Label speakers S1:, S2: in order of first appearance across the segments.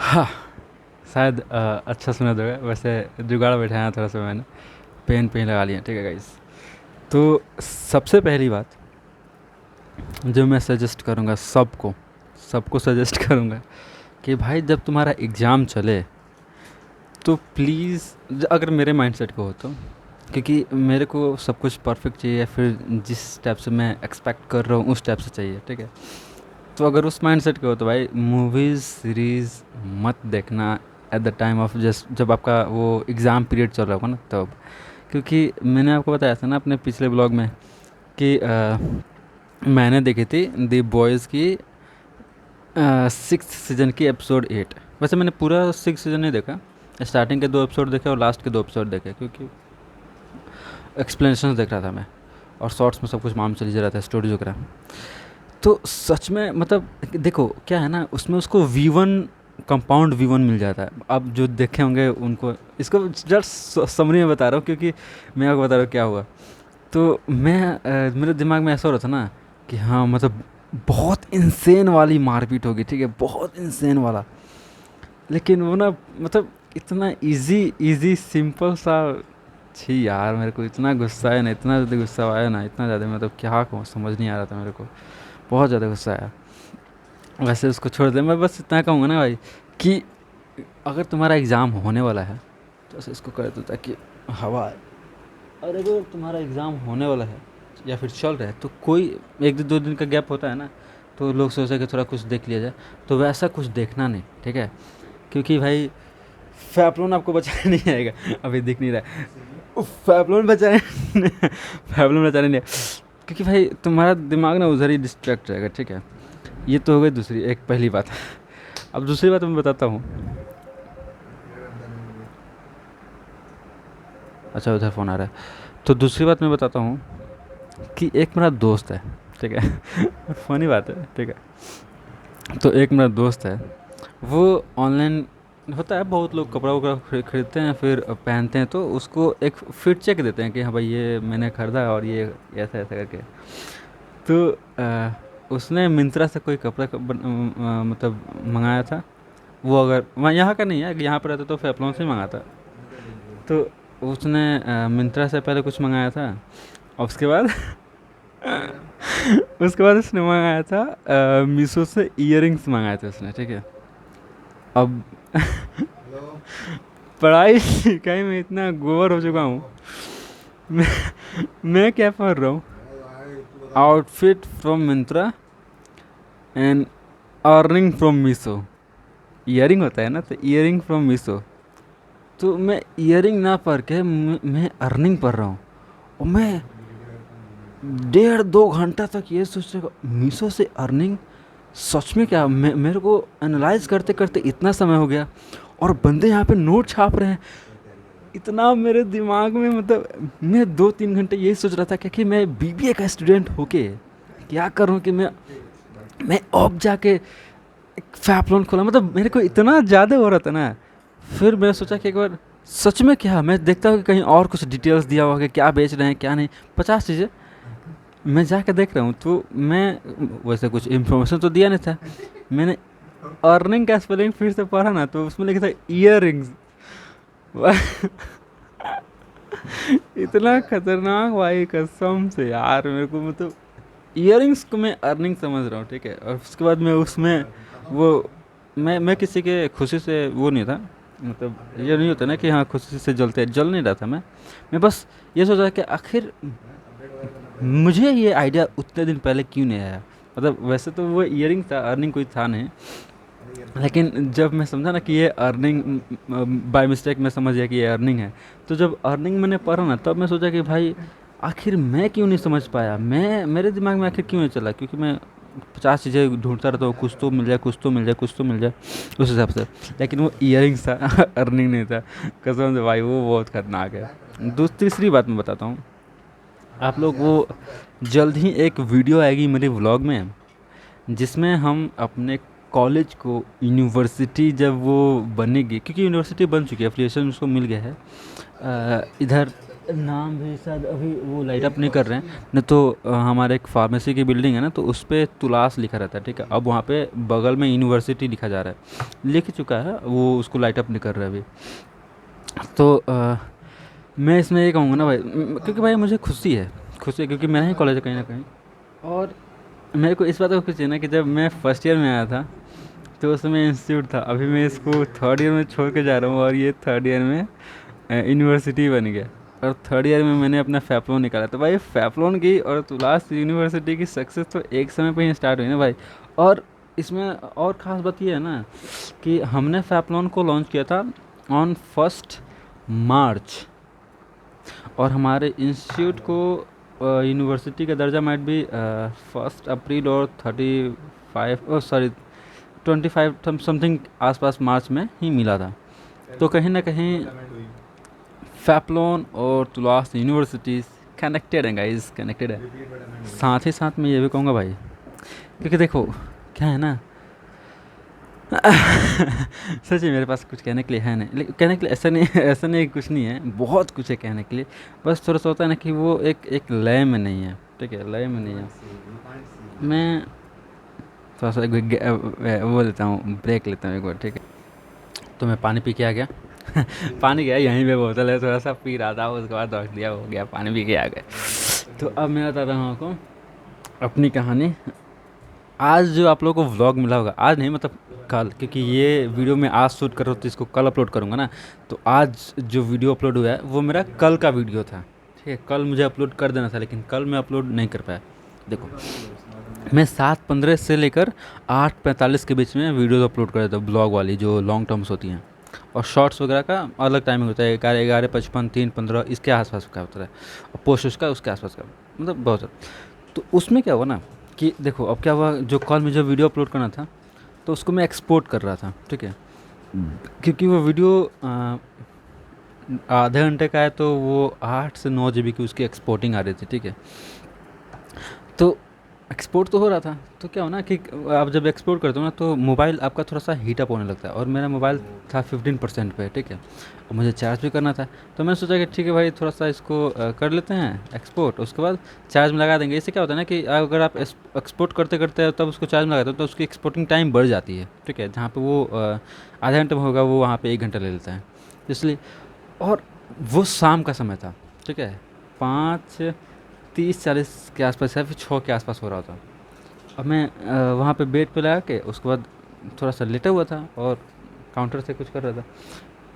S1: हाँ, शायद अच्छा सुना दोगे। वैसे जुगाड़ बैठाया थोड़ा सा मैंने, पेन पेन लगा लिया। ठीक है गाइस, तो सबसे पहली बात जो मैं सजेस्ट करूँगा सबको, सबको सजेस्ट करूँगा कि भाई जब तुम्हारा एग्ज़ाम चले तो प्लीज़, अगर मेरे माइंडसेट को हो तो, क्योंकि मेरे को सब कुछ परफेक्ट चाहिए, फिर जिस टाइप से मैं एक्सपेक्ट कर रहा हूँ उस टाइप से चाहिए। ठीक है, तो अगर उस माइंडसेट के हो तो भाई मूवीज़ सीरीज़ मत देखना at the time of just जब आपका वो एग्ज़ाम पीरियड चल रहा होगा ना तब। क्योंकि मैंने आपको बताया था ना अपने पिछले ब्लॉग में कि मैंने देखी थी दी बॉयज़ की सिक्स सीज़न की एपिसोड 8। वैसे मैंने पूरा सिक्स सीज़न नहीं देखा, स्टार्टिंग के 2 एपिसोड देखे और लास्ट के 2 एपिसोड देखे, क्योंकि एक्सप्लेनेशन देख रहा था मैं, और शॉर्ट्स में सब कुछ मालूम चल जा रहा था, स्टोरीज वगैरह। तो सच में मतलब देखो क्या है ना, उसमें उसको V1 कंपाउंड V1 मिल जाता है। अब जो देखे होंगे उनको, इसको जस्ट समरी में बता रहा हूँ क्योंकि मैं आपको बता रहा हूँ क्या हुआ। तो मैं मेरे दिमाग में ऐसा हो रहा था ना कि हाँ मतलब बहुत इंसेन वाली मारपीट होगी, ठीक है, बहुत इंसेन वाला। लेकिन वो ना मतलब इतना इजी इजी सिंपल सा, छी यार मेरे को इतना गुस्सा आया ना, इतना ज़्यादा गुस्सा आया ना, इतना ज़्यादा मतलब क्या कहूँ, समझ नहीं आ रहा था मेरे को, बहुत ज़्यादा गुस्सा आया। वैसे उसको छोड़ दे, मैं बस इतना कहूँगा ना भाई कि अगर तुम्हारा एग्ज़ाम होने वाला है तो ऐसे इसको कर दो ताकि हवा आए। और अगर तुम्हारा एग्ज़ाम होने वाला है या फिर चल रहा है तो कोई एक दो दिन का गैप होता है ना, तो लोग सोचते हैं कि थोड़ा कुछ देख लिया जाए, तो वैसा कुछ देखना नहीं। ठीक है, क्योंकि भाई फैपलोन आपको बचाने नहीं आएगा। अभी दिख नहीं रहा है, फैपलोन बचाने फैपलोन बचाने नहीं आएगा, क्योंकि भाई तुम्हारा दिमाग ना उधर ही डिस्ट्रैक्ट रहेगा। ठीक है, ये तो हो गई दूसरी एक पहली बात। अब दूसरी बात मैं बताता हूँ। अच्छा उधर फ़ोन आ रहा है, तो दूसरी बात मैं बताता हूँ कि एक मेरा दोस्त है, ठीक है, फ़नी बात है, ठीक है। तो एक मेरा दोस्त है, वो ऑनलाइन होता है, बहुत लोग कपड़ा वपड़ा खरीदते हैं फिर पहनते हैं, तो उसको एक फिट चेक देते हैं कि हाँ भाई ये मैंने खरीदा और ये ऐसा ऐसा करके। तो उसने मिंत्रा से कोई कपड़ा मतलब मंगाया था। वो अगर वहाँ यहाँ का नहीं है, अगर यहाँ पर रहता तो फेफलॉन से ही मंगाता। तो उसने मिंत्रा से पहले कुछ मंगाया था, और उसके बाद उसके बाद उसने मंगाया था मीशो से इयररिंग्स मंगाए थे उसने। ठीक है, अब पढ़ाई लिखाई में इतना गोबर हो चुका हूँ मैं, मैं क्या पढ़ रहा हूँ, outfit from Myntra and earning from Meesho. Earring होता है ना, तो ईयरिंग फ्रॉम मीशो। तो मैं ईयरिंग ना पढ़ के मैं अर्निंग पढ़ रहा हूँ, और मैं 1.5-2 घंटा तक ये सोच रहा मीशो से अर्निंग, सच में क्या, मेरे को एनालाइज करते करते इतना समय हो गया, और बंदे यहाँ पे नोट छाप रहे हैं। इतना मेरे दिमाग में मतलब मैं 2-3 घंटे यही सोच रहा था कि मैं BBA का स्टूडेंट होके क्या करूँ कि मैं अब जाके एक फैपलॉन खोला, मतलब मेरे को इतना ज़्यादा हो रहा था ना। फिर मैं सोचा कि एक बार सच में क्या, मैं देखता हूँ कि कहीं और कुछ डिटेल्स दिया हुआ है कि क्या बेच रहे हैं क्या नहीं, 50 चीज़ें मैं जाके देख रहा हूँ। तो मैं वैसे कुछ इन्फॉर्मेशन तो दिया नहीं था, मैंने अर्निंग का स्पेलिंग फिर से पढ़ा ना, तो उसमें लिखा था ईयर रिंग्स। इतना खतरनाक भाई, कसम से यार मेरे को मतलब ईयरिंग्स को मैं अर्निंग समझ रहा हूँ। ठीक है, और उसके बाद मैं उसमें वो मैं किसी के खुशी से वो नहीं था, मतलब ये नहीं होता ना कि हाँ खुशी से जल नहीं रहा था मैं बस ये सोच रहा कि आखिर मुझे ये आइडिया उतने दिन पहले क्यों नहीं आया। मतलब वैसे तो वो ईयरिंग था, अर्निंग कोई था नहीं, लेकिन जब मैं समझा ना कि ये अर्निंग, बाय मिस्टेक मैं समझ गया कि ये अर्निंग है। तो जब अर्निंग मैंने पढ़ा ना, तब मैं सोचा कि भाई आखिर मैं क्यों नहीं समझ पाया, मैं मेरे दिमाग में आखिर क्यों नहीं चला, क्योंकि मैं 50 चीज़ें ढूंढता रहता हूँ, कुछ तो मिल जाए कुछ तो मिल जाए कुछ तो मिल जाए उस हिसाब से। लेकिन वो ईयरिंग्स था अर्निंग नहीं था, कसम से भाई वो बहुत खतरनाक है। तीसरी बात मैं बताता हूँ, आप लोग वो जल्द ही एक वीडियो आएगी मेरे व्लॉग में, जिसमें हम अपने कॉलेज को, यूनिवर्सिटी जब वो बनेगी, क्योंकि यूनिवर्सिटी बन चुकी है, एफिलिएशन उसको मिल गया है, इधर नाम भी शायद अभी वो लाइट अप नहीं कर रहे हैं, नहीं तो हमारे एक फार्मेसी की बिल्डिंग है ना, तो उस पे तुलास लिखा रहता है, ठीक है। अब वहाँ पे बगल में यूनिवर्सिटी लिखा जा रहा है, लिख चुका है वो, उसको लाइट अप नहीं कर रहा है अभी। तो मैं इसमें ये कहूँगा ना भाई, क्योंकि भाई मुझे खुशी है क्योंकि मेरा ही कॉलेज है कहीं ना कहीं। और मेरे को इस बात का खुशी है ना कि जब मैं फर्स्ट ईयर में आया था तो उस समय इंस्टीट्यूट था, अभी मैं इसको थर्ड ईयर में छोड़ के जा रहा हूँ और ये थर्ड ईयर में यूनिवर्सिटी बन गया। और थर्ड ईयर में मैंने अपना फैपलोन निकाला, तो भाई फैपलोन की और तुलास यूनिवर्सिटी की सक्सेस तो एक समय पे ही स्टार्ट हुई ना भाई। और इसमें और ख़ास बात ये है ना कि हमने फैपलोन को लॉन्च किया था ऑन 1 मार्च, और हमारे इंस्टीट्यूट को यूनिवर्सिटी का दर्जा माइट भी 1 अप्रैल और 35 सॉरी 25 समथिंग आसपास मार्च में ही मिला था। तो कहीं ना कहीं फैपलोन और तुलास यूनिवर्सिटीज़ कनेक्टेड हैं गाइस, कनेक्टेड है। साथ ही साथ मैं ये भी कहूँगा भाई, क्योंकि देखो क्या है ना सच में मेरे पास कुछ कहने के लिए है नहीं, लेकिन कहने के लिए ऐसा नहीं ऐसा नहीं कुछ नहीं है, बहुत कुछ है कहने के लिए। बस थोड़ा सा होता है ना कि वो एक लय में नहीं है, ठीक है, लय में नहीं है। मैं थोड़ा सा वो लेता हूँ, ब्रेक लेता हूँ एक बार, ठीक है। तो मैं पानी पी के आ गया पानी गया यहीं पे बोतल है, थोड़ा सा पी रहा था, उसके बाद रख दिया, हो गया, पानी पी के आ गए। तो अब मैं बताता हूँ आपको अपनी कहानी। आज जो आप लोगों को व्लॉग मिला होगा, आज नहीं मतलब कल, क्योंकि ये वीडियो मैं आज शूट कर रहा हूँ तो इसको कल अपलोड करूँगा ना। तो आज जो वीडियो अपलोड हुआ है वो मेरा कल का वीडियो था, ठीक है। कल मुझे अपलोड कर देना था लेकिन कल मैं अपलोड नहीं कर पाया। देखो मैं 7:15 से लेकर 8:45 के बीच में वीडियोज़ अपलोड कर देता हूँ, ब्लॉग वाली जो लॉन्ग टर्म्स होती हैं। और शॉर्ट्स वगैरह का अलग टाइमिंग होता है, 11:55, 3:15 इसके आसपास का होता है। और पोस्ट उसका उसके आसपास का, मतलब बहुत ज़्यादा। तो उसमें क्या हुआ ना कि देखो अब क्या हुआ, जो कल मुझे वीडियो अपलोड करना था तो उसको मैं एक्सपोर्ट कर रहा था, ठीक है। क्योंकि वो वीडियो आधे घंटे का है, तो वो 8 से 9 GB की उसकी एक्सपोर्टिंग आ रही थी, ठीक है। तो एक्सपोर्ट तो हो रहा था, तो क्या हो ना कि आप जब एक्सपोर्ट करते हो ना तो मोबाइल आपका थोड़ा सा हीट अप होने लगता है, और मेरा मोबाइल था 15% पे, ठीक है। और मुझे चार्ज भी करना था, तो मैंने सोचा कि ठीक है भाई, थोड़ा सा इसको कर लेते हैं एक्सपोर्ट, उसके बाद चार्ज में लगा देंगे। इससे क्या होता है ना कि अगर आप एक्सपोर्ट करते करते तब उसको चार्ज में लगाते हो तो उसकी एक्सपोर्टिंग टाइम बढ़ जाती है, ठीक है। जहाँ पे वो आधे घंटे में होगा वो वहाँ पे 1 घंटा ले लेता है, इसलिए। और वो शाम का समय था, ठीक है, 5:30-40 के आसपास या फिर 6 के आसपास हो रहा था। अब मैं वहाँ पे बेड पे लगा के उसके बाद थोड़ा सा लेटा हुआ था और काउंटर से कुछ कर रहा था।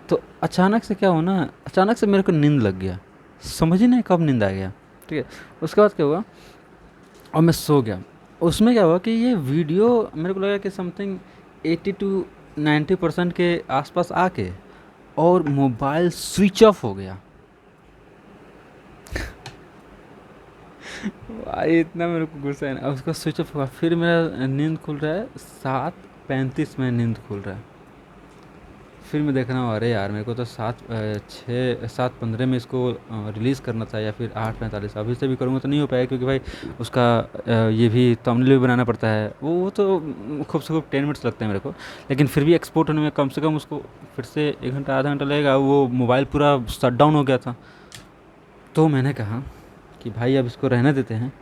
S1: तो अचानक से क्या हुआ ना, अचानक से मेरे को नींद लग गया, समझ ही नहीं कब नींद आ गया, ठीक है। उसके बाद क्या हुआ, और मैं सो गया। उसमें क्या हुआ कि ये वीडियो मेरे को लगा कि समथिंग 80 to 90% के आसपास आके और मोबाइल स्विच ऑफ हो गया। भाई इतना मेरे को गुस्सा है ना, अब उसका स्विच ऑफ हुआ, फिर मेरा नींद खुल रहा है 7:35 में नींद खुल रहा है। फिर मैं देख रहा हूँ अरे यार, मेरे को तो 7:15 में इसको रिलीज़ करना था, या फिर 8:45। अभी से भी करूँगा तो नहीं हो पाएगा, क्योंकि भाई उसका ये भी थंबनेल भी बनाना पड़ता है, वो तो खूब से खूब 10 मिनट्स लगते हैं मेरे को। लेकिन फिर भी एक्सपोर्ट होने में कम से कम उसको फिर से 1 घंटा आधा घंटा लगेगा, वो मोबाइल पूरा शट डाउन हो गया था। तो मैंने कहा कि भाई अब इसको रहने देते हैं,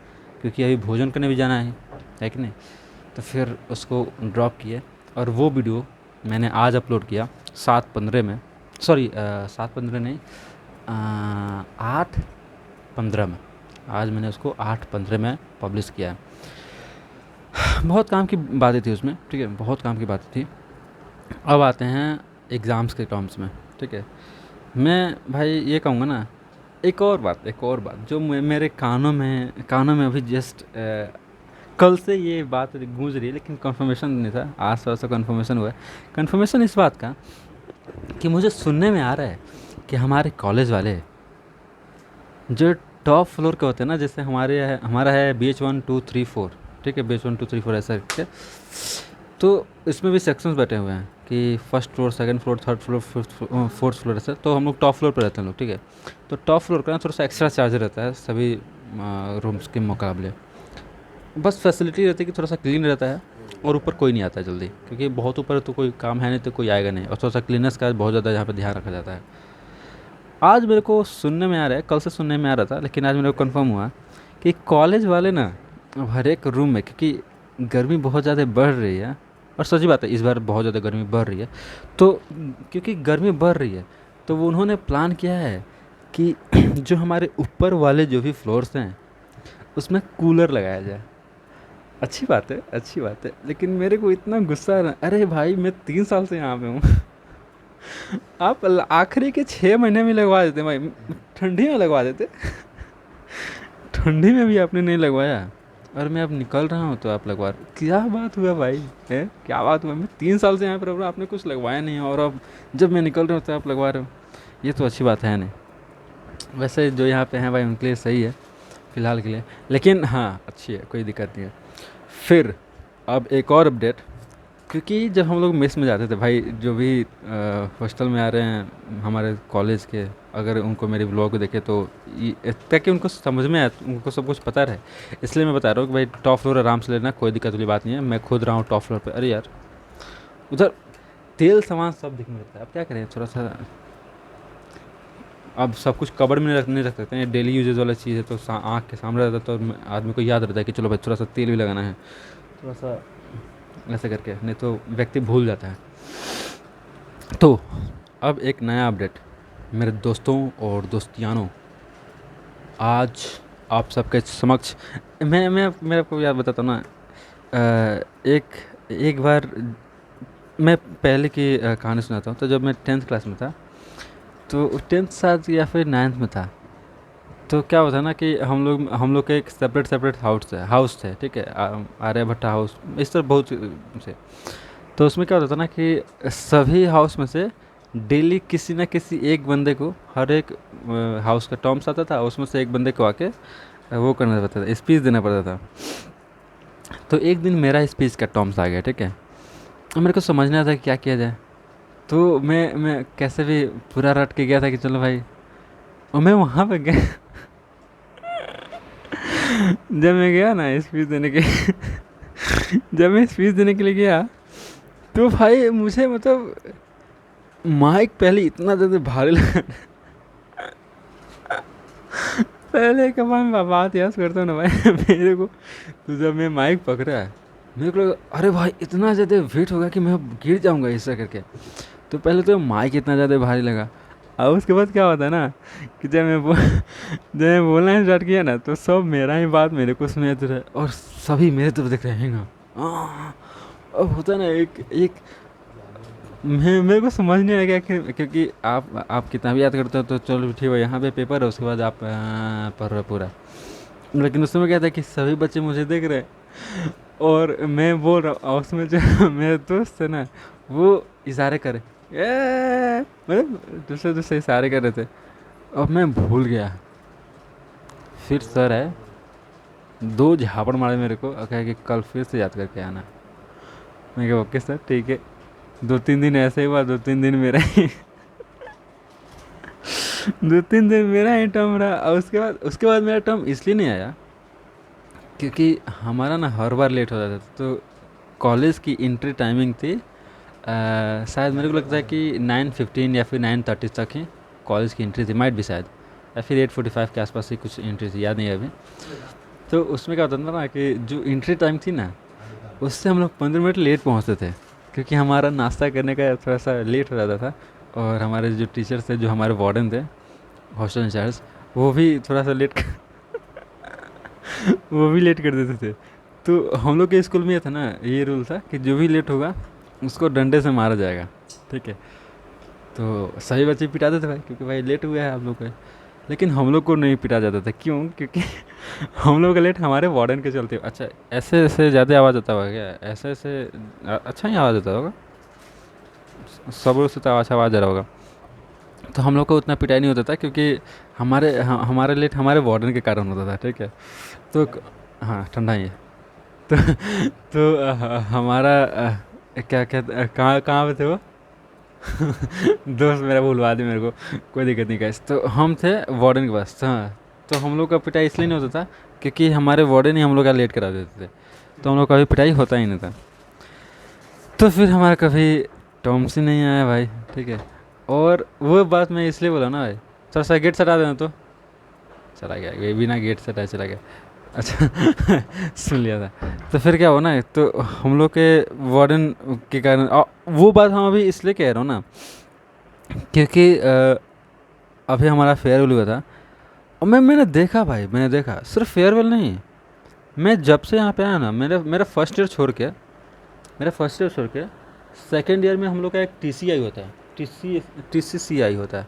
S1: क्योंकि अभी भोजन करने भी जाना है कि नहीं। तो फिर उसको ड्रॉप किया, और वो वीडियो मैंने आज अपलोड किया 7:15 में, सॉरी 7:15 नहीं, 8:15 में। आज मैंने उसको 8:15 में पब्लिश किया है। बहुत काम की बातें थी उसमें, ठीक है, बहुत काम की बातें थी। अब आते हैं एग्ज़ाम्स के टर्म्स में, ठीक है। मैं भाई ये कहूँगा ना, एक और बात जो मेरे कानों में अभी जस्ट कल से ये बात गूंज रही है, लेकिन कंफर्मेशन नहीं था, आज थोड़ा सा कंफर्मेशन हुआ है। कंफर्मेशन इस बात का कि मुझे सुनने में आ रहा है कि हमारे कॉलेज वाले जो टॉप फ्लोर के होते हैं ना, जैसे हमारा है BH1 2 3 4, ठीक है, BH1 2 3 4 ऐसा करके। तो इसमें भी सेक्शंस बैठे हुए हैं कि first floor, second floor, third floor, fourth floor ऐसा। तो हम लोग टॉप फ्लोर पर रहते हैं लोग, ठीक है। तो टॉप फ्लोर का ना थोड़ा सा एक्स्ट्रा चार्ज रहता है सभी रूम्स के मुकाबले। बस फैसिलिटी रहती है कि थोड़ा सा क्लीन रहता है, और ऊपर कोई नहीं आता है जल्दी, क्योंकि बहुत ऊपर तो कोई काम है नहीं तो कोई आएगा नहीं, और थोड़ा सा क्लीननेस का बहुत ज़्यादा यहाँ पे ध्यान रखा जाता है। आज मेरे को सुनने में आ रहा है, कल से सुनने में आ रहा था लेकिन आज मेरे को कंफर्म हुआ कि कॉलेज वाले ना अब हर एक रूम में, क्योंकि गर्मी बहुत ज़्यादा बढ़ रही है, और सच्ची बात है इस बार बहुत ज़्यादा गर्मी बढ़ रही है, तो क्योंकि गर्मी बढ़ रही है तो वो उन्होंने प्लान किया है कि जो हमारे ऊपर वाले जो भी फ्लोर्स हैं उसमें कूलर लगाया जाए। अच्छी बात है, अच्छी बात है, लेकिन मेरे को इतना गुस्सा आ रहा है, अरे भाई मैं 3 साल से यहाँ पे हूँ। आप आखिरी के 6 महीने में लगवा देते भाई, ठंडी में लगवा देते। ठंडी में भी आपने नहीं लगवाया, और मैं अब निकल रहा हूँ तो आप लगवा रहे हो। क्या बात हुआ भाई, है क्या बात हुआ? मैं 3 साल से यहाँ पर रह रहा हूँ, आपने कुछ लगवाया नहीं है, और अब जब मैं निकल रहा हूँ तो आप लगवा रहे हो। ये तो अच्छी बात है नहीं। वैसे जो यहाँ पे हैं भाई उनके लिए सही है फ़िलहाल के लिए, लेकिन हाँ अच्छी है, कोई दिक्कत नहीं है। फिर अब एक और अपडेट, क्योंकि जब हम लोग मेस में जाते थे भाई, जो भी हॉस्टल में आ रहे हैं हमारे कॉलेज के, अगर उनको मेरे ब्लॉग देखे तो ताकि उनको समझ में आए, उनको सब कुछ पता रहे, इसलिए मैं बता रहा हूँ कि भाई टॉप फ्लोर आराम से लेना, कोई दिक्कत वाली बात नहीं है। मैं खुद रहा हूँ टॉप फ्लोर पे। अरे यार उधर तेल सामान सब दिखने लगता है, अब क्या करें थोड़ा सा, अब सब कुछ कबड़ में नहीं रख सकते हैं, डेली यूजेज वाला चीज़ है तो आँख के सामने रहता है, तो आदमी को याद रहता है कि चलो भाई थोड़ा सा तेल भी लगाना है, थोड़ा सा ऐसे करके, नहीं तो व्यक्ति भूल जाता है। तो अब एक नया अपडेट मेरे दोस्तों और दोस्तियानों, आज आप सबके समक्ष मैं आपको याद बताता हूँ ना। एक एक बार मैं पहले की कहानी सुनाता हूँ। तो जब मैं 10th क्लास में था, तो 10th शायद या फिर 9th में था, तो क्या होता है ना कि हम लोग के एक सेपरेट हाउस थे, ठीक है, आर्यभट्टा हाउस, इस तरह बहुत से। तो उसमें क्या होता था ना कि सभी हाउस में से डेली किसी ना किसी एक बंदे को, हर एक हाउस का टर्म्स आता था, उसमें से एक बंदे को आके वो करना पड़ता था, स्पीच देना पड़ता था। तो एक दिन मेरा स्पीच का टर्म्स आ गया, ठीक है। अब मेरे को समझ नहीं आता कि क्या किया जाए, तो मैं कैसे भी पूरा रट के गया था कि चलो भाई, और मैं वहाँ पे गया। जब मैं गया ना स्पीच देने के जब मैं स्पीच देने के लिए गया, तो भाई मुझे मतलब माइक पहले इतना ज़्यादा भारी लगा। पहले का मैं बात याद करता हूँ ना भाई, मेरे को, तो जब मैं माइक पकड़ा है, मेरे को लगा अरे भाई इतना ज़्यादा वेट होगा कि मैं अब गिर जाऊँगा ऐसा करके। तो पहले तो माइक इतना ज़्यादा भारी लगा, और उसके बाद क्या होता है ना कि जब मैं बोलना स्टार्ट किया ना, तो सब मेरा ही बात मेरे को सुनाते रहे, और सभी मेरे तरफ देख रहे हैं। अब होता है ना एक एक मेरे को समझ नहीं आएगा कि, क्योंकि आप कितना भी याद करते हो तो चलो ठीक है, यहाँ पे पेपर है, उसके बाद आप पढ़ रहे हो पूरा। लेकिन उसमें क्या था कि सभी बच्चे मुझे देख रहे हैं, और मैं बोल रहा हूँ, और उसमें जो मेरे दोस्त है ना, वो इशारे करे, मतलब दूसरे दूसरे इशारे कर रहे थे। अब मैं भूल गया। फिर सर है, दो झापड़ मारे मेरे को, और कहा कि कल फिर से याद करके आना। मैं कहा ओके सर ठीक है। 2-3 दिन ऐसे ही हुआ, 2-3 दिन मेरा ही 2-3 दिन मेरा ही टर्म रहा, और उसके बाद मेरा टर्म इसलिए नहीं आया क्योंकि हमारा ना हर बार लेट हो जाता था। तो कॉलेज की एंट्री टाइमिंग थी, शायद मेरे को लगता है कि 9:15 या फिर 9:30 तक ही कॉलेज की एंट्री थी, माइट भी शायद, या फिर 8:45 के आसपास ही कुछ एंट्री थी, याद नहीं है अभी। तो उसमें क्या होता था ना कि जो एंट्री टाइम थी ना, उससे हम लोग 15 मिनट लेट पहुंचते थे, क्योंकि हमारा नाश्ता करने का थोड़ा सा लेट हो जाता था, और हमारे जो टीचर्स थे, जो हमारे वार्डन थे, हॉस्टल इंचार्ज, वो भी थोड़ा सा लेट वो भी लेट कर देते थे। तो हम लोग के स्कूल में ये था ना, ये रूल था कि जो भी लेट होगा उसको डंडे से मारा जाएगा, ठीक है। तो सभी बच्चे पिटाते थे भाई, क्योंकि भाई लेट हुआ है आप लोग का। लेकिन हम लोग को नहीं पिटा जाता था, क्यों? क्योंकि हम लोग का लेट हमारे वार्डन के चलते। अच्छा, ऐसे ऐसे ज़्यादा आवाज़ आता होगा क्या? ऐसे ऐसे अच्छा ही आवाज़ आता होगा, सब से तो अच्छा आवाज़ आ रहा होगा। तो हम लोग को उतना पिटाई नहीं होता था, क्योंकि हमारे लेट हमारे वार्डन के कारण होता था, ठीक है। तो हाँ ठंडा ही है। तो हमारा क्या क्या कहाँ कहाँ पे थे वो? दोस्त मेरा भूलवा दे मेरे को, कोई दिक्कत नहीं गाइस। तो हम थे वार्डन के पास, हाँ। तो हम लोग का पिटाई इसलिए नहीं होता था क्योंकि हमारे वार्डन ही हम लोग का लेट करा देते थे, तो हम लोग का कभी पिटाई होता ही नहीं था। तो फिर हमारा कभी टर्म्स ही नहीं आया भाई, ठीक है। और वो बात मैं इसलिए बोला ना भाई, थोड़ा सा गेट से हटा देना तो। चला गया ये, बिना गेट से हटाए चला गया। अच्छा सुन लिया था। तो फिर क्या हुआ ना, तो हम लोग के वार्डन के कारण वो बात हम अभी इसलिए कह रहा हूँ ना, क्योंकि अभी हमारा फेयरवेल हुआ था, और मैंने देखा भाई, मैंने देखा सिर्फ फेयरवेल नहीं, मैं जब से यहाँ पे आया ना, मेरा मेरा फर्स्ट ईयर छोड़ के, मेरा फर्स्ट ईयर छोड़ के सेकेंड ईयर में हम लोग का एक TCI होता है, TCCI होता है,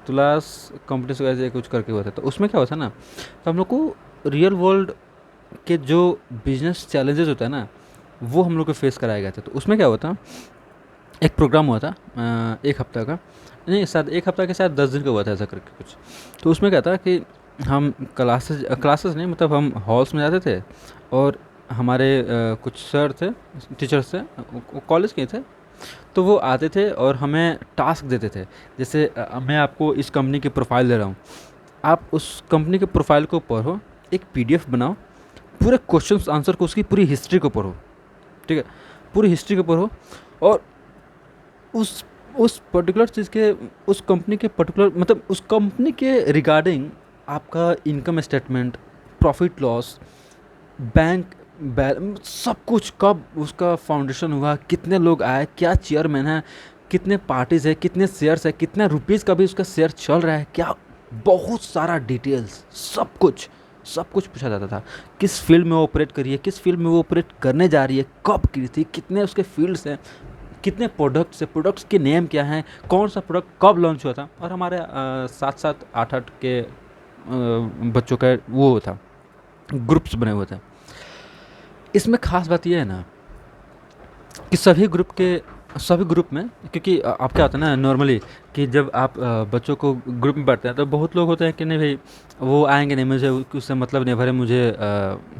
S1: क्लास कंपटीशन ऐसे कुछ करके होता है। तो उसमें क्या होता है ना, तो हम लोग को रियल वर्ल्ड के जो बिजनेस चैलेंजेस होता है ना, वो हम लोग को फेस कराया गया था। तो उसमें क्या होता, एक प्रोग्राम हुआ था 1 हफ्ता का, नहीं शायद 1 हफ्ता के साथ 10 दिन का हुआ था ऐसा करके कुछ। तो उसमें क्या था कि हम क्लासेस नहीं, मतलब हम हॉल्स में जाते थे, और हमारे कुछ सर थे, टीचर्स थे, वो कॉलेज के ही थे। तो वो आते थे और हमें टास्क देते थे, जैसे मैं आपको इस कंपनी की प्रोफाइल दे रहा हूँ, आप उस कंपनी के प्रोफाइल को पढ़ो, एक PDF बनाओ, पूरे क्वेश्चन आंसर को, उसकी पूरी हिस्ट्री को पढ़ो, ठीक है, पूरी हिस्ट्री को पढ़ो, और उस उस पर्टिकुलर चीज़ के, उस कंपनी के पर्टिकुलर, मतलब उस कंपनी के रिगार्डिंग आपका income statement, profit loss, bank सब कुछ, कब उसका फाउंडेशन हुआ, कितने लोग आए, क्या चेयरमैन है, कितने पार्टीज है, कितने शेयर्स है, कितने रुपीज़ का भी उसका शेयर चल रहा है, क्या, बहुत सारा डिटेल्स, सब कुछ पूछा जाता था। किस फील्ड में वो ऑपरेट करी है, किस फील्ड में वो ऑपरेट करने जा रही है, कब की थी, कितने उसके फील्ड्स हैं, कितने प्रोडक्ट्स है, प्रोडक्ट्स के नेम क्या हैं, कौन सा प्रोडक्ट कब लॉन्च हुआ था। और हमारे 7-7 8-8 के बच्चों का वो था, ग्रुप्स बने हुए थे। इसमें खास बात यह है ना कि सभी ग्रुप में, क्योंकि आप क्या होता है ना नॉर्मली, कि जब आप बच्चों को ग्रुप में बांटते हैं, तो बहुत लोग होते हैं कि नहीं भाई वो आएंगे नहीं, मुझे उससे मतलब नहीं, भरे मुझे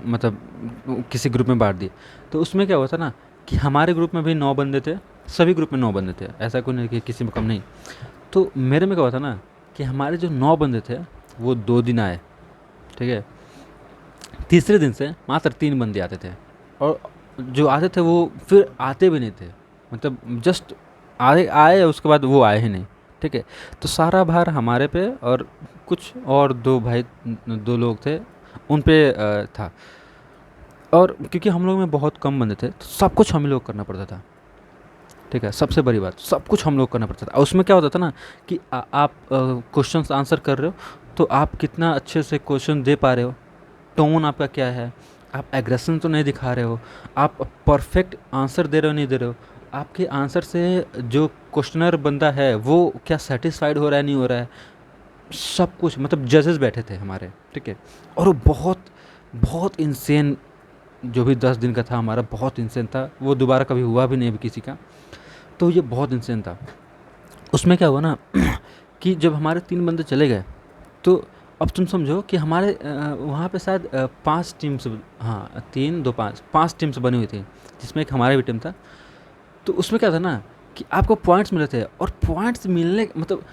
S1: मतलब किसी ग्रुप में बांट दिए। तो उसमें क्या हुआ था ना कि हमारे ग्रुप में भी 9 बंदे थे, सभी ग्रुप में 9 बंदे थे, ऐसा कोई नहीं कि किसी में कम नहीं। तो मेरे में क्या हुआ था ना कि हमारे जो 9 बंदे थे, वो 2 दिन आए, ठीक है, तीसरे दिन से मात्र 3 बंदे आते थे, और जो आते थे वो फिर आते भी नहीं थे, मतलब जस्ट आए आए, उसके बाद वो आए ही नहीं, ठीक है। तो सारा भार हमारे पे, और कुछ और 2 लोग थे उन पे था। और क्योंकि हम लोग में बहुत कम बंदे थे, तो सब कुछ हम ही लोग करना पड़ता था, ठीक है, सबसे बड़ी बात, सब कुछ हम लोग करना पड़ता था। और उसमें क्या होता था ना कि आप क्वेश्चंस आंसर कर रहे हो, तो आप कितना अच्छे से क्वेश्चन दे पा रहे हो, टोन आपका क्या है, आप एग्रेशन तो नहीं दिखा रहे हो, आप परफेक्ट आंसर दे रहे हो नहीं दे रहे हो, आपके आंसर से जो क्वेश्चनर बंदा है वो क्या सेटिस्फाइड हो रहा है नहीं हो रहा है, सब कुछ, मतलब जजेस बैठे थे हमारे, ठीक है। और वो बहुत बहुत इंसेन, जो भी 10 दिन का था हमारा, बहुत इंसेन था, वो दोबारा कभी हुआ भी नहीं अभी किसी का। तो ये बहुत इंसेन था। उसमें क्या हुआ ना कि जब हमारे 3 बंदे चले गए, तो अब तुम समझो कि हमारे वहाँ पे शायद 5 टीम्स, हाँ 3 2 5 5 टीम्स बनी हुई थी, जिसमें एक हमारा भी टीम था। तो उसमें क्या था ना कि आपको पॉइंट्स मिले थे, और पॉइंट्स मिलने मतलब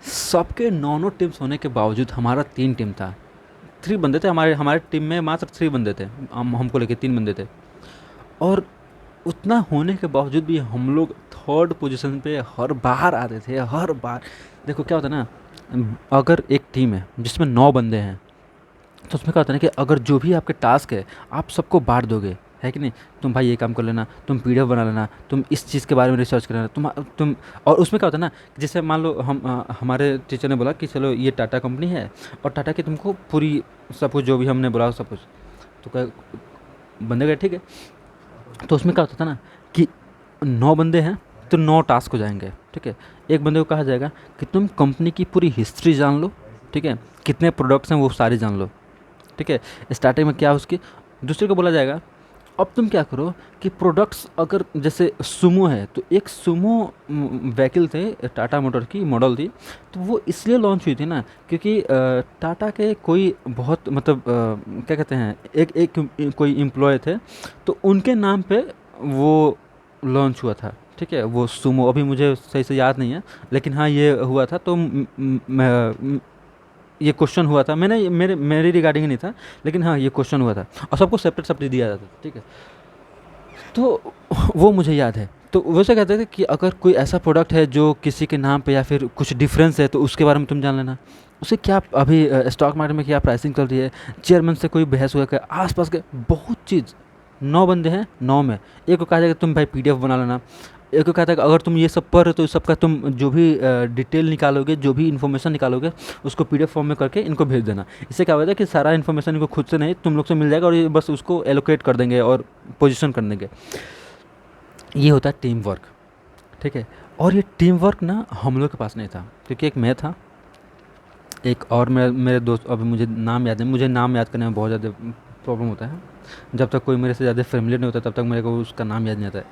S1: सबके 9 टीम्स होने के बावजूद हमारा 3 टीम था, 3 बंदे थे, हमारे हमारे टीम में मात्र 3 बंदे थे, हमको लेके 3 बंदे थे। और उतना होने के बावजूद भी हम लोग 3rd पोजीशन पे हर बार आते थे, हर बार। देखो क्या होता है ना, अगर एक टीम है जिसमें 9 बंदे हैं, तो उसमें क्या होता है ना कि अगर जो भी आपके टास्क है, आप सबको बांट दोगे, है कि नहीं, तुम भाई ये काम कर लेना, तुम PDF बना लेना, तुम इस चीज़ के बारे में रिसर्च कर लेना, तुम। और उसमें क्या होता है ना, जैसे मान लो हमारे टीचर ने बोला कि चलो ये टाटा कंपनी है, और टाटा की तुमको पूरी सब कुछ जो भी हमने बोला सब कुछ, तो क्या बंदे गए, ठीक है। तो उसमें क्या होता था ना कि 9 बंदे हैं, तो 9 टास्क हो जाएंगे, ठीक है। एक बंदे को कहा जाएगा कि तुम कंपनी की पूरी हिस्ट्री जान लो, ठीक है, कितने प्रोडक्ट्स हैं वो सारे जान लो, ठीक है, स्टार्टिंग में क्या उसकी। दूसरे को बोला जाएगा अब तुम क्या करो कि प्रोडक्ट्स, अगर जैसे सुमो है, तो एक सुमो व्हीकल थे, टाटा मोटर की मॉडल थी, तो वो इसलिए लॉन्च हुई थी ना क्योंकि टाटा के कोई बहुत मतलब क्या कहते हैं, एक एक कोई एम्प्लॉय थे, तो उनके नाम पे वो लॉन्च हुआ था, ठीक है, वो सुमो। अभी मुझे सही से याद नहीं है, लेकिन हाँ ये हुआ था। तो ये क्वेश्चन हुआ था, मैंने मेरे रिगार्डिंग ही नहीं था, लेकिन हाँ ये क्वेश्चन हुआ था, और सबको सेपरेट सेपरेट दिया जाता था, ठीक है। तो वो मुझे याद है। तो वैसे कहते थे कि अगर कोई ऐसा प्रोडक्ट है जो किसी के नाम पे या फिर कुछ डिफरेंस है तो उसके बारे में तुम जान लेना। उसे क्या अभी स्टॉक मार्केट में क्या प्राइसिंग चल रही है, चेयरमैन से कोई बहस हुआ क्या, आस-पास के बहुत चीज़। 9 बंदे हैं, 9 में एक को कहा जाएगा तुम भाई पीडीएफ बना लेना। एक को कहता है कि अगर तुम ये सब पढ़ रहे हो तो इस सब का तुम जो भी डिटेल निकालोगे, जो भी इन्फॉर्मेशन निकालोगे, उसको पीडीएफ फॉर्म में करके इनको भेज देना। इससे क्या होता है कि सारा इन्फॉर्मेशन इनको खुद से नहीं तुम लोग से मिल जाएगा और ये बस उसको एलोकेट कर देंगे और पोजीशन कर देंगे। ये होता है टीम वर्क, ठीक है। और ये टीम वर्क ना हम लोग के पास नहीं था, क्योंकि एक मैं था, एक और मेरे मेरे दोस्त, अभी मुझे नाम याद नहीं, मुझे नाम याद करने में बहुत ज़्यादा प्रॉब्लम होता है। जब तक कोई मेरे से ज़्यादा फ़ैमिलियर नहीं होता तब तक मेरे को उसका नाम याद नहीं आता है।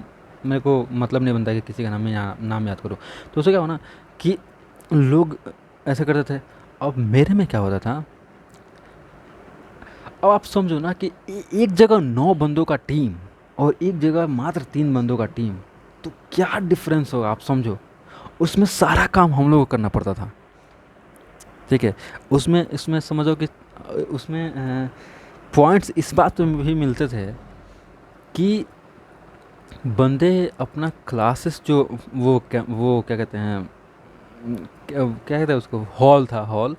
S1: मेरे को मतलब नहीं बनता कि किसी का नाम याद करूँ। तो उससे क्या हुआ ना कि लोग ऐसा करते थे। अब मेरे में क्या होता था, अब आप समझो ना कि एक जगह 9 बंदों का टीम और एक जगह मात्र 3 बंदों का टीम, तो क्या डिफरेंस होगा आप समझो। उसमें सारा काम हम लोगों को करना पड़ता था, ठीक है। उसमें इसमें समझो कि उसमें पॉइंट्स इस बात पे भी मिलते थे कि बंदे अपना क्लासेस जो वो क्या कहते हैं, क्या कहते हैं उसको, हॉल था, हॉल,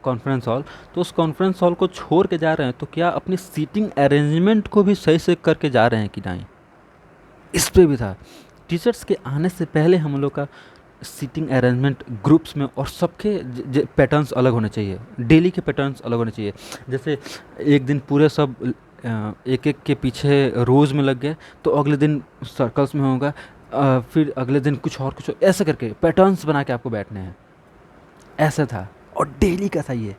S1: कॉन्फ्रेंस हॉल। तो उस कॉन्फ्रेंस हॉल को छोड़ के जा रहे हैं तो क्या अपनी सीटिंग अरेंजमेंट को भी सही से करके जा रहे हैं कि नहीं, इस पे भी था। टीचर्स के आने से पहले हम लोग का सीटिंग अरेंजमेंट ग्रुप्स में, और सबके पैटर्न्स अलग होने चाहिए, डेली के पैटर्न्स अलग होने चाहिए। जैसे एक दिन पूरे सब एक एक के पीछे रोज़ में लग गए तो अगले दिन सर्कल्स में होगा, फिर अगले दिन कुछ और ऐसे करके पैटर्न्स बना के आपको बैठने हैं, ऐसा था। और डेली का था ये,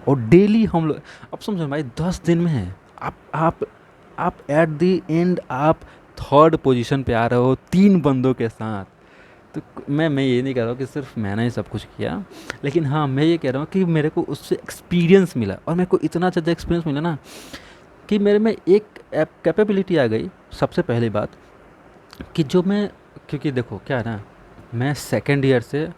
S1: और डेली हम लोग, अब समझो भाई 10 दिन में है, आप एट द एंड आप 3rd पोजीशन पे आ रहे हो 3 बंदों के साथ। तो मैं ये नहीं कह रहा हूँ कि सिर्फ मैंने ही सब कुछ किया, लेकिन हाँ मैं ये कह रहा हूँ कि मेरे को उससे एक्सपीरियंस मिला, और मेरे को इतना ज़्यादा एक्सपीरियंस मिला ना कि मेरे में एक कैपेबिलिटी आ गई। सबसे पहली बात कि जो मैं, क्योंकि देखो क्या है ना, मैं सेकेंड ईयर से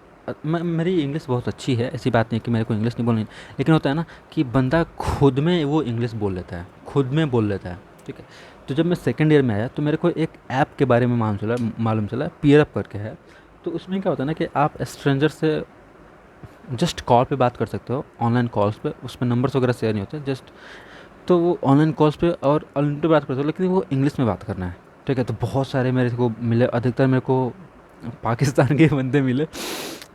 S1: मेरी इंग्लिश बहुत अच्छी है, ऐसी बात नहीं कि मेरे को इंग्लिश नहीं बोलनी, लेकिन होता है ना कि बंदा खुद में वो इंग्लिश बोल लेता है, खुद में बोल लेता है, ठीक है। तो जब मैं सेकेंड ईयर में आया तो मेरे को एक ऐप के बारे में मालूम चला, पीयर अप करके है। तो उसमें क्या होता है ना कि आप स्ट्रेंजर से जस्ट कॉल पे बात कर सकते हो, ऑनलाइन कॉल्स पे, उसमें नंबर्स वगैरह शेयर नहीं होते, जस्ट तो वो ऑनलाइन कॉल्स पे और अनलिमिटेड बात करते हो, लेकिन वो इंग्लिश में बात करना है, ठीक है। तो बहुत सारे मेरे को मिले, अधिकतर मेरे को पाकिस्तान के बंदे मिले।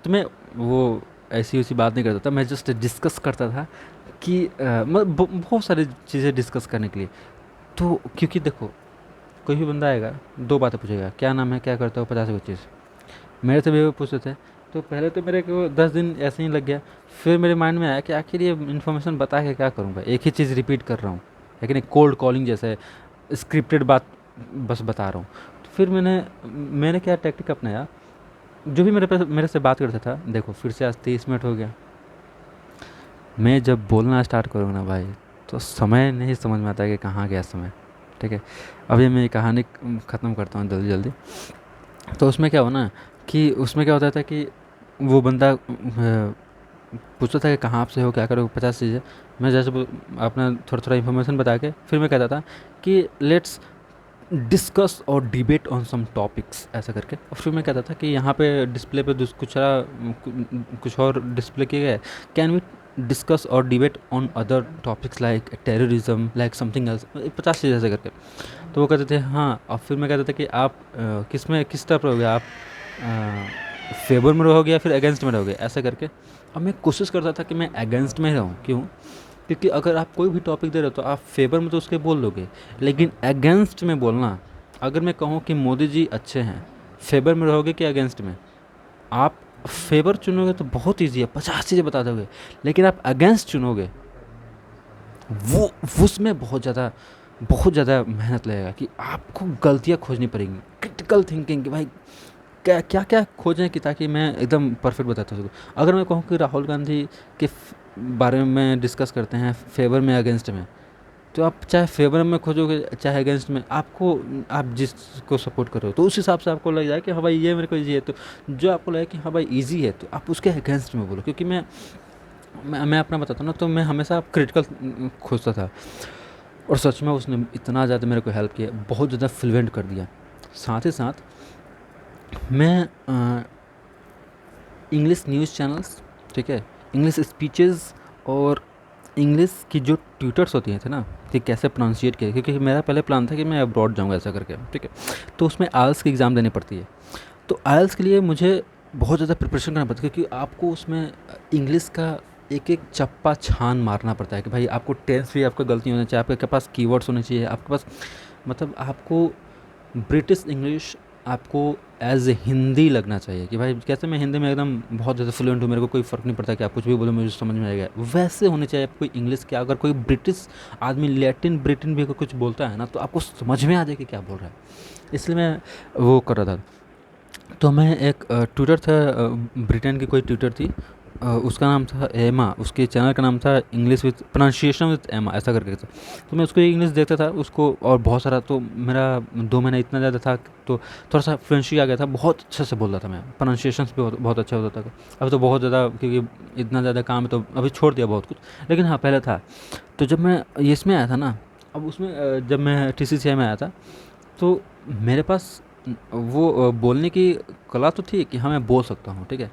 S1: तो मैं वो ऐसी वैसी बात नहीं करता था, मैं जस्ट डिस्कस करता था कि बहुत सारी चीज़ें डिस्कस करने के लिए। तो क्योंकि देखो कोई भी बंदा आएगा 2 बातें पूछेगा, क्या नाम है, क्या करते हो, 50 से 25 मेरे से भी वो पूछते थे। तो पहले तो मेरे को 10 दिन ऐसे ही लग गया, फिर मेरे माइंड में आया कि आखिर ये इन्फॉर्मेशन बता के क्या करूँगा, एक ही चीज़ रिपीट कर रहा हूँ, लेकिन एक कोल्ड कॉलिंग जैसे स्क्रिप्टेड बात बस बता रहा हूँ। तो फिर मैंने क्या टैक्टिक अपनाया, जो भी मेरे से बात करता था, देखो फिर से आज 30 मिनट हो गया, मैं जब बोलना स्टार्ट करूँगा ना भाई, तो समय नहीं समझ में आता कि कहाँ गया समय, ठीक है। अभी मैं ये कहानी ख़त्म करता हूँ जल्दी जल्दी। तो उसमें क्या हुआ ना कि उसमें क्या होता था कि वो बंदा पूछता था कि कहाँ आप से हो, क्या करो, 50 चीज़ें। मैं जैसे अपना थोड़ा थोड़ा इन्फॉर्मेशन बता के फिर मैं कहता था कि लेट्स डिस्कस और डिबेट ऑन सम टॉपिक्स, ऐसा करके। और फिर मैं कहता था कि यहाँ पे डिस्प्ले पे कुछ और डिस्प्ले किए गए, कैन वी डिस्कस और debate on other topics like terrorism, like something else, 50 चीज़ ऐसे करके। तो वो कहते थे हाँ। और फिर मैं कहता था कि आप किस तरफ रहोगे, आप फेवर में रहोगे या फिर अगेंस्ट में रहोगे, ऐसा करके। अब मैं कोशिश करता था कि मैं अगेंस्ट में रहूँ, क्यों, क्योंकि अगर आप कोई भी टॉपिक दे रहे हो तो आप फेवर में तो उसके बोल लोगे, लेकिन अगेंस्ट में बोलना, अगर मैं कहूँ कि मोदी जी अच्छे हैं, फेवर में रहोगे कि अगेंस्ट में। आप फेवर चुनोगे तो बहुत ईजी है, 50 चीज़ें बता दोगे, लेकिन आप अगेंस्ट चुनोगे वो उसमें बहुत ज़्यादा मेहनत लगेगा कि आपको गलतियाँ खोजनी पड़ेंगी, क्रिटिकल थिंकिंग कि भाई क्या क्या क्या खोजें कि ताकि मैं एकदम परफेक्ट बताता सकूँ। अगर मैं कहूँ कि राहुल गांधी के बारे में डिस्कस करते हैं फेवर में अगेंस्ट में, तो आप चाहे फेवर में खोजोगे चाहे अगेंस्ट में, आपको आप जिसको सपोर्ट कर रहे हो तो उस हिसाब से आपको लग जाए कि हाँ भाई ये मेरे को ईजी है। तो जो आपको लगे कि हाँ भाई ईजी है तो आप उसके अगेंस्ट में बोलो। क्योंकि मैं अपना बताता हूँ ना, तो मैं हमेशा क्रिटिकल खोजता था, और सच में उसने इतना ज़्यादा मेरे को हेल्प किया, बहुत ज़्यादा फ्लुएंट कर दिया। साथ ही साथ मैं इंग्लिश न्यूज़ चैनल्स, ठीक है, इंग्लिश स्पीचेस और इंग्लिश की जो ट्यूटर्स होती हैं थे ना, कि कैसे प्रोनाउंसिएट किया, क्योंकि मेरा पहले प्लान था कि मैं अब्रॉड जाऊँगा ऐसा करके, ठीक है। तो उसमें आइल्स की एग्ज़ाम देनी पड़ती है। तो आइल्स के लिए मुझे बहुत ज़्यादा प्रिपरेशन करना पड़ता है, क्योंकि आपको उसमें इंग्लिश का एक एक चप्पा छान मारना पड़ता है कि भाई आपको टेंस भी आपका गलती होना चाहिए, आपके पास कीवर्ड्स होने चाहिए, आपके पास मतलब आपको ब्रिटिश इंग्लिश आपको एज़ ए हिंदी लगना चाहिए, कि भाई कैसे मैं हिंदी में एकदम बहुत ज़्यादा फ्लुएंट हूँ, मेरे को कोई फ़र्क नहीं पड़ता कि आप कुछ भी बोलो मुझे समझ में आएगा, वैसे होने चाहिए आपको इंग्लिश के। अगर कोई ब्रिटिश आदमी लैटिन ब्रिटेन भी अगर कुछ बोलता है ना, तो आपको समझ में आ जाए कि क्या बोल रहा है। इसलिए मैं वो कर रहा था। तो मैं एक ट्यूटर था, ब्रिटेन की कोई ट्यूटर थी, उसका नाम था एमा, उसके चैनल का नाम था इंग्लिश विद प्रोनाउंसिएशन विद एमा, ऐसा करके था। तो मैं उसको इंग्लिश देखता था उसको, और बहुत सारा, तो मेरा 2 महीना इतना ज़्यादा था तो थोड़ा सा फ्लुएंसी आ गया था, बहुत अच्छे से बोलता था मैं, प्रोनाउंसिएशन भी बहुत बहुत अच्छा होता था। अब तो बहुत ज़्यादा, क्योंकि इतना ज़्यादा काम है तो अभी छोड़ दिया बहुत कुछ, लेकिन हाँ पहले था। तो जब मैं इसमें आया था ना, अब उसमें जब मैं TCCI में आया था, तो मेरे पास वो बोलने की कला तो थी कि हाँ मैं बोल सकता हूँ, ठीक है।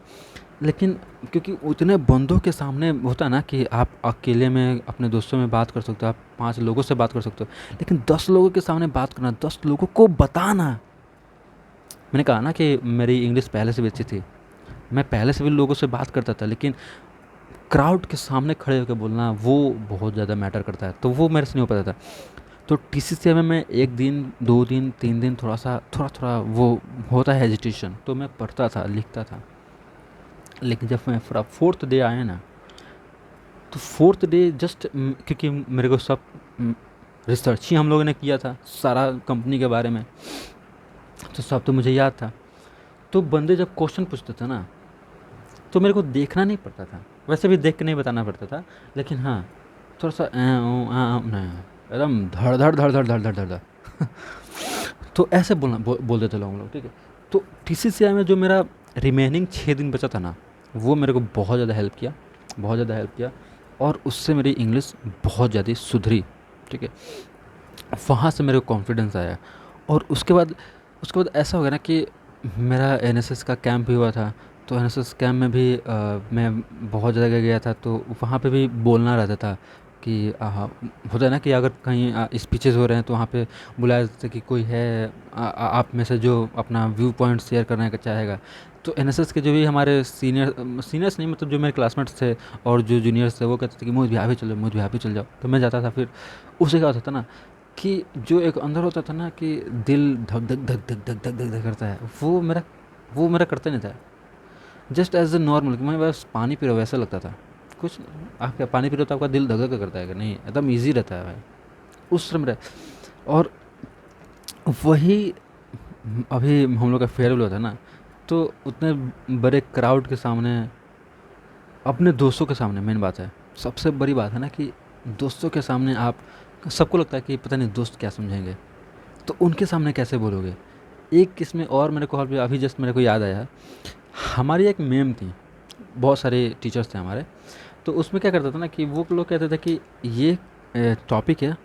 S1: लेकिन क्योंकि उतने बंदों के सामने होता है ना कि आप अकेले में अपने दोस्तों में बात कर सकते हो, आप 5 लोगों से बात कर सकते हो, लेकिन 10 लोगों के सामने बात करना, 10 लोगों को बताना। मैंने कहा ना कि मेरी इंग्लिश पहले से भी अच्छी थी, मैं पहले से भी लोगों से बात करता था, लेकिन क्राउड के सामने खड़े होकर बोलना वो बहुत ज़्यादा मैटर करता है, तो वो मेरे से नहीं हो पाता था। तो TCCI में मैं 1 दिन 2 दिन 3 दिन थोड़ा थोड़ा वो होता है हेजिटेशन, तो मैं पढ़ता था लिखता था। लेकिन जब मैं पूरा 4th डे आया ना, तो 4th डे जस्ट क्योंकि मेरे को सब रिसर्च ही हम लोगों ने किया था सारा कंपनी के बारे में, तो सब तो मुझे याद था। तो बंदे जब क्वेश्चन पूछते थे ना, तो मेरे को देखना नहीं पड़ता था, वैसे भी देख के नहीं बताना पड़ता था, लेकिन हाँ थोड़ा सा नहीं, एकदम धड़ धड़ धड़ धड़ धड़ धड़ धड़ धड़ तो ऐसे बोल देते लोग ठीक है। तो TCCI में जो मेरा रिमेनिंग 6 दिन बचा था ना, वो मेरे को बहुत ज़्यादा हेल्प किया, बहुत ज़्यादा हेल्प किया, और उससे मेरी इंग्लिश बहुत ज़्यादा सुधरी, ठीक है। वहाँ से मेरे को कॉन्फिडेंस आया, और उसके बाद ऐसा हो गया ना कि मेरा NSS का कैंप भी हुआ था। तो NSS कैंप में भी मैं बहुत जगह गया था, तो वहाँ पे भी बोलना रहता था कि होता है ना कि अगर कहीं स्पीचेस हो रहे हैं तो वहाँ पे बुलाया जाता है कि कोई है आप में से जो अपना व्यू पॉइंट शेयर करना चाहेगा। तो NSS के जो भी हमारे सीनियर्स नहीं, मतलब जो मेरे क्लासमेट्स थे और जो जूनियर्स थे, वो कहते थे कि मुझे भी भी चलो, मुझे भी चल जाओ, तो मैं जाता था। फिर उससे क्या होता था ना कि जो एक अंदर होता था ना कि दिल धक धक धक धक धक धक धक धक करता है, वो मेरा करता नहीं था। जस्ट एज ए नॉर्मल कि मैं बस पानी पी रहा हूँ, वैसा लगता था। कुछ आप क्या पानी पी रहे हो तो आपका दिल धक धक करता है कि नहीं, एकदम ईजी रहता है भाई उस समय। और वही अभी हम लोग का फेयरवेल होता है ना, तो उतने बड़े क्राउड के सामने, अपने दोस्तों के सामने, मेन बात है, सबसे बड़ी बात है ना कि दोस्तों के सामने आप, सबको लगता है कि पता नहीं दोस्त क्या समझेंगे, तो उनके सामने कैसे बोलोगे। एक इसमें और मेरे को अभी जस्ट मेरे को याद आया, हमारी एक मैम थी, बहुत सारे टीचर्स थे हमारे। तो उसमें क्या करता था ना कि वो लोग कहते थे कि ये टॉपिक है,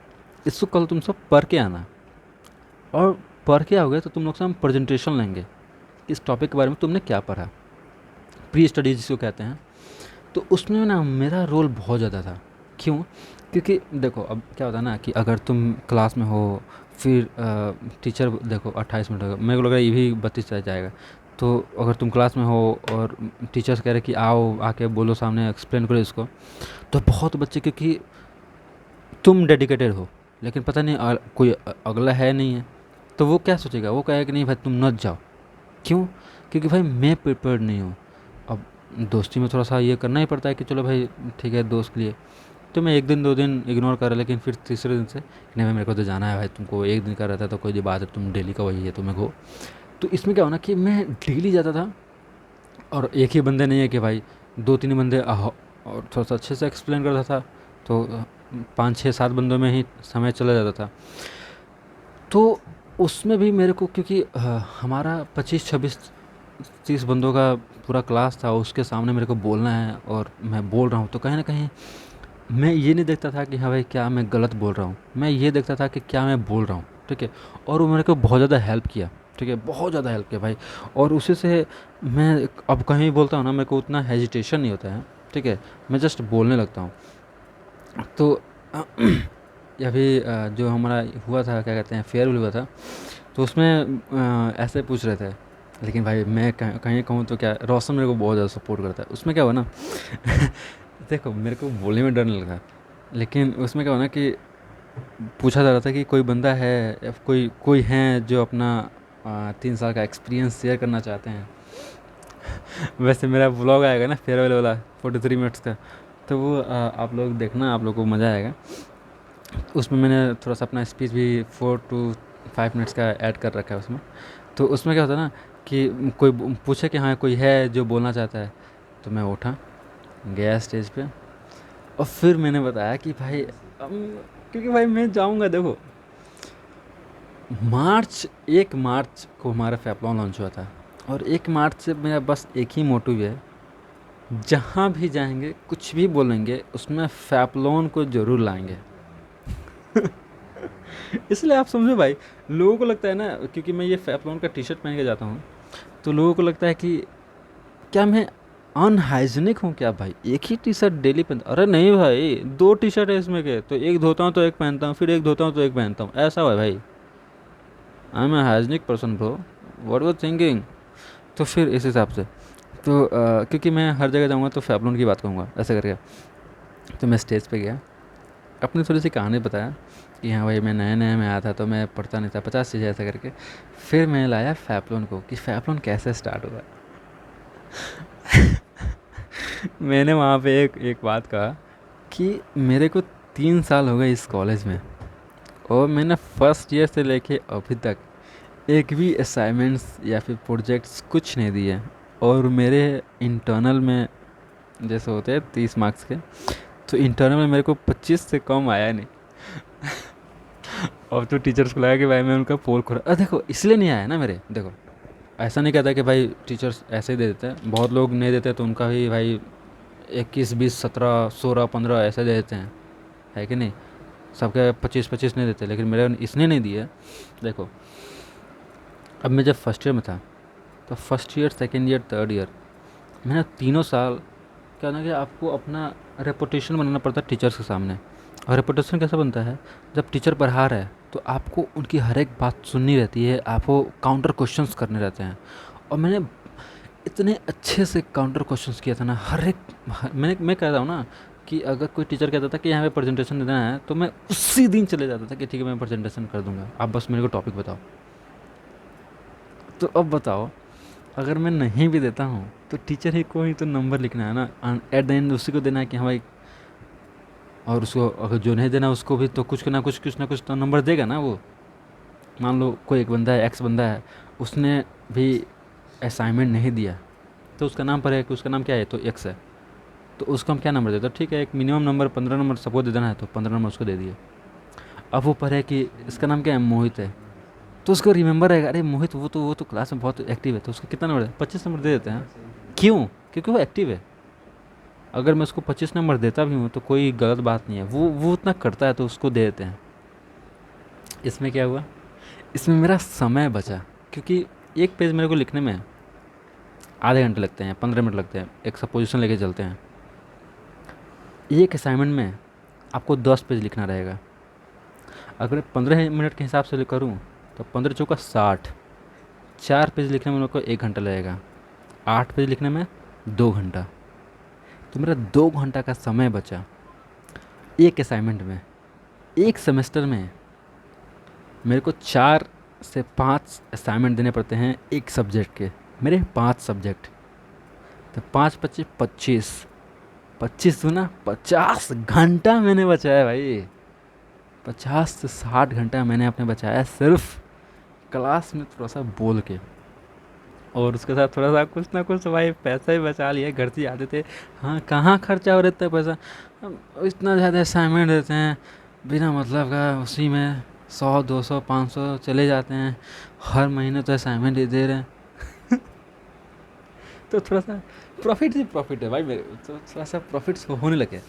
S1: इसको कल तुम सब पढ़ के आना, और पढ़ के आओगे तो तुम लोग से हम प्रेजेंटेशन लेंगे इस टॉपिक के बारे में, तुमने क्या पढ़ा, प्री स्टडी जिसको कहते हैं। तो उसमें ना मेरा रोल बहुत ज़्यादा था। क्यों? क्योंकि देखो अब क्या होता है ना कि अगर तुम क्लास में हो, फिर टीचर देखो 28 मिनट होगा, मेरे को लग रहा है ये भी 32 रह जाएगा। तो अगर तुम क्लास में हो और टीचर्स कह रहे कि आओ आके बोलो सामने, एक्सप्लेन करो इसको, तो बहुत बच्चे, क्योंकि तुम डेडिकेटेड हो, लेकिन पता नहीं कोई अगला है नहीं है, तो वो क्या सोचेगा, वो कहेगा कि नहीं भाई तुम मत जाओ। क्यों? क्योंकि भाई मैं प्रिपेयर्ड नहीं हूँ। अब दोस्ती में थोड़ा सा ये करना ही पड़ता है कि चलो भाई ठीक है दोस्त के लिए। तो मैं 1 दिन 2 दिन इग्नोर करा, लेकिन फिर तीसरे दिन से नहीं भाई मेरे को तो जाना है भाई, तुमको 1 दिन का रहता है तो कोई बात है, तुम डेली का वही है तुम्हें गो। तो इसमें क्या होना कि मैं डेली जाता था, और एक ही बंदे नहीं है कि भाई 2-3 बंदे और थोड़ा सा अच्छे से एक्सप्लेन करता था, तो 5 6 7 बंदों में ही समय चला जाता था। तो उसमें भी मेरे को, क्योंकि हमारा 25 26 30 बंदों का पूरा क्लास था, उसके सामने मेरे को बोलना है और मैं बोल रहा हूँ, तो कहीं ना कहीं मैं ये नहीं देखता था कि हाँ भाई क्या मैं गलत बोल रहा हूँ, मैं ये देखता था कि क्या मैं बोल रहा हूँ, ठीक है। और वो मेरे को बहुत ज़्यादा हेल्प किया, ठीक है, बहुत ज़्यादा हेल्प किया भाई। और उसी से मैं अब कहीं भी बोलता हूँ ना, मेरे को उतना हेजिटेशन नहीं होता है, ठीक है, मैं जस्ट बोलने लगता हूँ। तो अभी जो हमारा हुआ था, क्या कहते हैं, फेयरवेल हुआ था, तो उसमें ऐसे पूछ रहे थे, लेकिन भाई मैं कहीं कहूँ तो क्या, रोशन मेरे को बहुत ज़्यादा सपोर्ट करता है। उसमें क्या हुआ ना देखो मेरे को बोलने में डर नहीं लगा, लेकिन उसमें क्या हुआ ना कि पूछा जा रहा था कि कोई बंदा है या कोई कोई हैं जो अपना 3 साल का एक्सपीरियंस शेयर करना चाहते हैं। वैसे मेरा व्लॉग आएगा ना फेयरवेल वाला 43 मिनट्स का, तो वो आप लोग देखना, आप लोग को मज़ा आएगा। उसमें मैंने थोड़ा सा अपना स्पीच भी 4 to 5 मिनट्स का ऐड कर रखा है उसमें। तो उसमें क्या होता है ना कि कोई पूछे कि हाँ कोई है जो बोलना चाहता है, तो मैं उठा, गया स्टेज पे, और फिर मैंने बताया कि भाई क्योंकि भाई मैं जाऊंगा, देखो मार्च 1 मार्च को हमारा फैपलॉन लॉन्च हुआ था, और 1 मार्च से मेरा बस एक ही मोटिव है, जहाँ भी जाएंगे कुछ भी बोलेंगे उसमें फैपलॉन को ज़रूर लाएंगे। इसलिए आप समझो भाई, लोगों को लगता है ना, क्योंकि मैं ये फैपलॉन का टी शर्ट पहन के जाता हूँ, तो लोगों को लगता है कि क्या मैं अनहाइजीनिक हूँ क्या भाई, एक ही टी शर्ट डेली पहनता, अरे नहीं भाई, 2 टी शर्ट है इसमें के, तो एक धोता हूँ तो एक पहनता हूँ, फिर एक धोता हूँ तो एक पहनता हूँ, ऐसा हुआ है भाई। I am a hygienic person bro, what were thinking. तो फिर इस हिसाब से, तो क्योंकि मैं हर जगह जाऊँगा तो फैपलॉन की बात कहूँगा ऐसे करके, तो मैं स्टेज पे गया, अपनी थोड़ी सी कहानी बताया कि हाँ भाई मैं नया नया में आया था तो मैं पढ़ता नहीं था, 50 चीज़ें ऐसा करके। फिर मैं लाया फैपलॉन को कि फैपलॉन कैसे स्टार्ट हुआ। मैंने वहाँ पे एक बात कहा कि मेरे को 3 साल हो गए इस कॉलेज में, और मैंने फर्स्ट ईयर से लेके अभी तक एक भी असाइनमेंट्स या फिर प्रोजेक्ट्स कुछ नहीं दिए, और मेरे इंटरनल में जैसे होते हैं 30 मार्क्स के, तो इंटरनल में मेरे को 25 से कम आया नहीं। और तो टीचर्स को लगा कि भाई मैं उनका पोल खोला, देखो इसलिए नहीं आया ना मेरे, देखो ऐसा नहीं कहता कि भाई टीचर्स ऐसे ही दे देते हैं, बहुत लोग नहीं देते तो उनका भी भाई 21 20 17 16 15 ऐसे दे देते हैं, है कि नहीं, सबके 25 25 नहीं देते, लेकिन मेरे इसने नहीं दिए। देखो अब मैं जब फर्स्ट ईयर में था, तो first year second year third year मैंने तीनों साल, क्या ना कि आपको अपना रेपुटेशन बनाना पड़ता है टीचर्स के सामने। और रेपुटेशन कैसे बनता है, जब टीचर पढ़ा रहा है तो आपको उनकी हर एक बात सुननी रहती है, आपको काउंटर क्वेश्चंस करने रहते हैं। और मैंने इतने अच्छे से काउंटर क्वेश्चंस किया था ना, मैं कहता हूँ ना कि अगर कोई टीचर कहता था कि यहाँ पे प्रेजेंटेशन देना है, तो मैं उसी दिन चले जाता था कि ठीक है मैं प्रेजेंटेशन कर दूंगा, आप बस मेरे को टॉपिक बताओ। तो अब बताओ, अगर मैं नहीं भी देता हूँ तो टीचर ही को ही तो नंबर लिखना है ना, एट द एंड उसी को देना है कि हाँ भाई, और उसको अगर जो नहीं देना उसको भी तो कुछ ना कुछ तो नंबर देगा ना वो। मान लो कोई एक बंदा है, एक्स बंदा है, उसने भी असाइनमेंट नहीं दिया, तो उसका नाम पर है कि उसका नाम क्या है, तो एक्स है, तो उसको हम क्या नंबर देते हैं, ठीक है एक minimum number 15 number suppose they देना है, तो 15 नंबर उसको दे दिए। अब वो पढ़े कि इसका नाम क्या है, मोहित है, तो उसको रिमेंबर रहेगा, अरे मोहित वो तो क्लास में बहुत एक्टिव है, तो उसको कितना नंबर, 25 नंबर दे देते हैं। क्यों, क्योंकि वो एक्टिव है। अगर मैं उसको 25 नंबर देता भी हूँ तो कोई गलत बात नहीं है, वो उतना करता है तो उसको दे देते हैं। इसमें क्या हुआ, इसमें मेरा समय बचा, क्योंकि एक पेज मेरे को लिखने में आधे घंटे लगते हैं, 15 मिनट लगते हैं, एक सपोजिशन लेके चलते हैं। एक असाइनमेंट में आपको 10 पेज लिखना रहेगा, अगर 15 मिनट के हिसाब से करूँ तो 15 चौका 60, 4 पेज लिखने में मेरे को 1 घंटा लगेगा, 8 पेज लिखने में 2 घंटा, तो मेरा 2 घंटा का समय बचा एक असाइनमेंट में। एक सेमेस्टर में मेरे को 4 से 5 असाइनमेंट देने पड़ते हैं एक सब्जेक्ट के, मेरे 5 सब्जेक्ट, तो 5 25 25, 25 दूना 50 घंटा मैंने बचाया भाई, 50 से 60 घंटा मैंने अपने बचाया सिर्फ क्लास में थोड़ा सा बोल के। और उसके साथ थोड़ा सा कुछ ना कुछ भाई पैसा ही बचा लिया, घर से आते थे, हाँ कहाँ खर्चा हो रहता है पैसा, हम इतना ज़्यादा असाइनमेंट देते हैं बिना मतलब का, उसी में 100 200 500 चले जाते हैं, हर महीने तो असाइनमेंट ही दे रहे हैं। तो थोड़ा सा प्रॉफिट ही प्रॉफिट है भाई मेरे, तो थोड़ा सा प्रॉफिट्स होने लगे।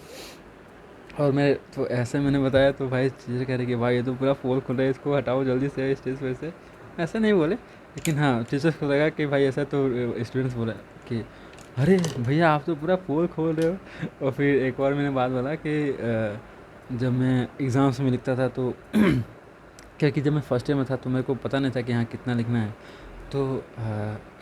S1: और मैं तो ऐसे मैंने बताया तो भाई चीज़ें कह रहे कि भाई ये तो पूरा पोल खुल रहा है, इसको हटाओ जल्दी से स्टेज पे से, ऐसा नहीं बोले, लेकिन हाँ, टीचर्स को लगा कि भाई ऐसा, तो स्टूडेंट्स बोला कि अरे भैया आप तो पूरा पोल खोल रहे हो। और फिर एक और मैंने बात बोला कि जब मैं एग्ज़ाम्स में लिखता था तो क्या कि जब मैं फर्स्ट ईयर में था तो मेरे को पता नहीं था कि हाँ कितना लिखना है। तो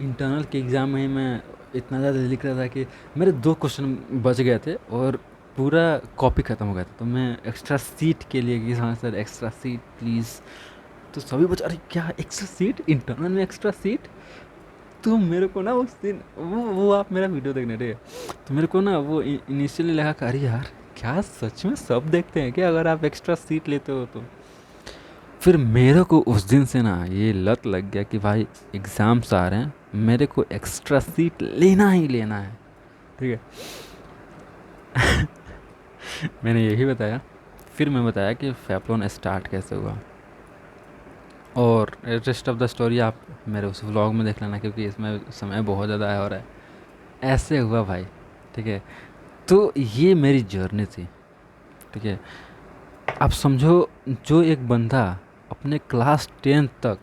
S1: इंटरनल के एग्ज़ाम में ही मैं इतना ज़्यादा लिख रहा था कि मेरे 2 क्वेश्चन बच गए थे और पूरा कॉपी ख़त्म हो गया था। तो मैं एक्स्ट्रा सीट के लिए कि हाँ सर एक्स्ट्रा सीट प्लीज़। तो सभी बच्चे अरे क्या एक्स्ट्रा सीट, इंटरनल में एक्स्ट्रा सीट। तो मेरे को ना उस दिन वो आप मेरा वीडियो देखने थे, तो मेरे को ना वो इनिशियली लगा कि अरे यार क्या सच में सब देखते हैं क्या अगर आप एक्स्ट्रा सीट लेते हो तो। फिर मेरे को उस दिन से ना ये लत लग गया कि भाई एग्ज़ाम्स आ रहे हैं, मेरे को एक्स्ट्रा सीट लेना ही लेना है, ठीक है। मैंने यही बताया। फिर मैं बताया कि फैपलॉन स्टार्ट कैसे हुआ, और रेस्ट ऑफ द स्टोरी आप मेरे उस व्लॉग में देख लेना, क्योंकि इसमें समय बहुत ज़्यादा है। और ऐसे हुआ भाई, ठीक है। तो ये मेरी जर्नी थी, ठीक है। आप समझो, जो एक बंदा अपने क्लास 10 तक,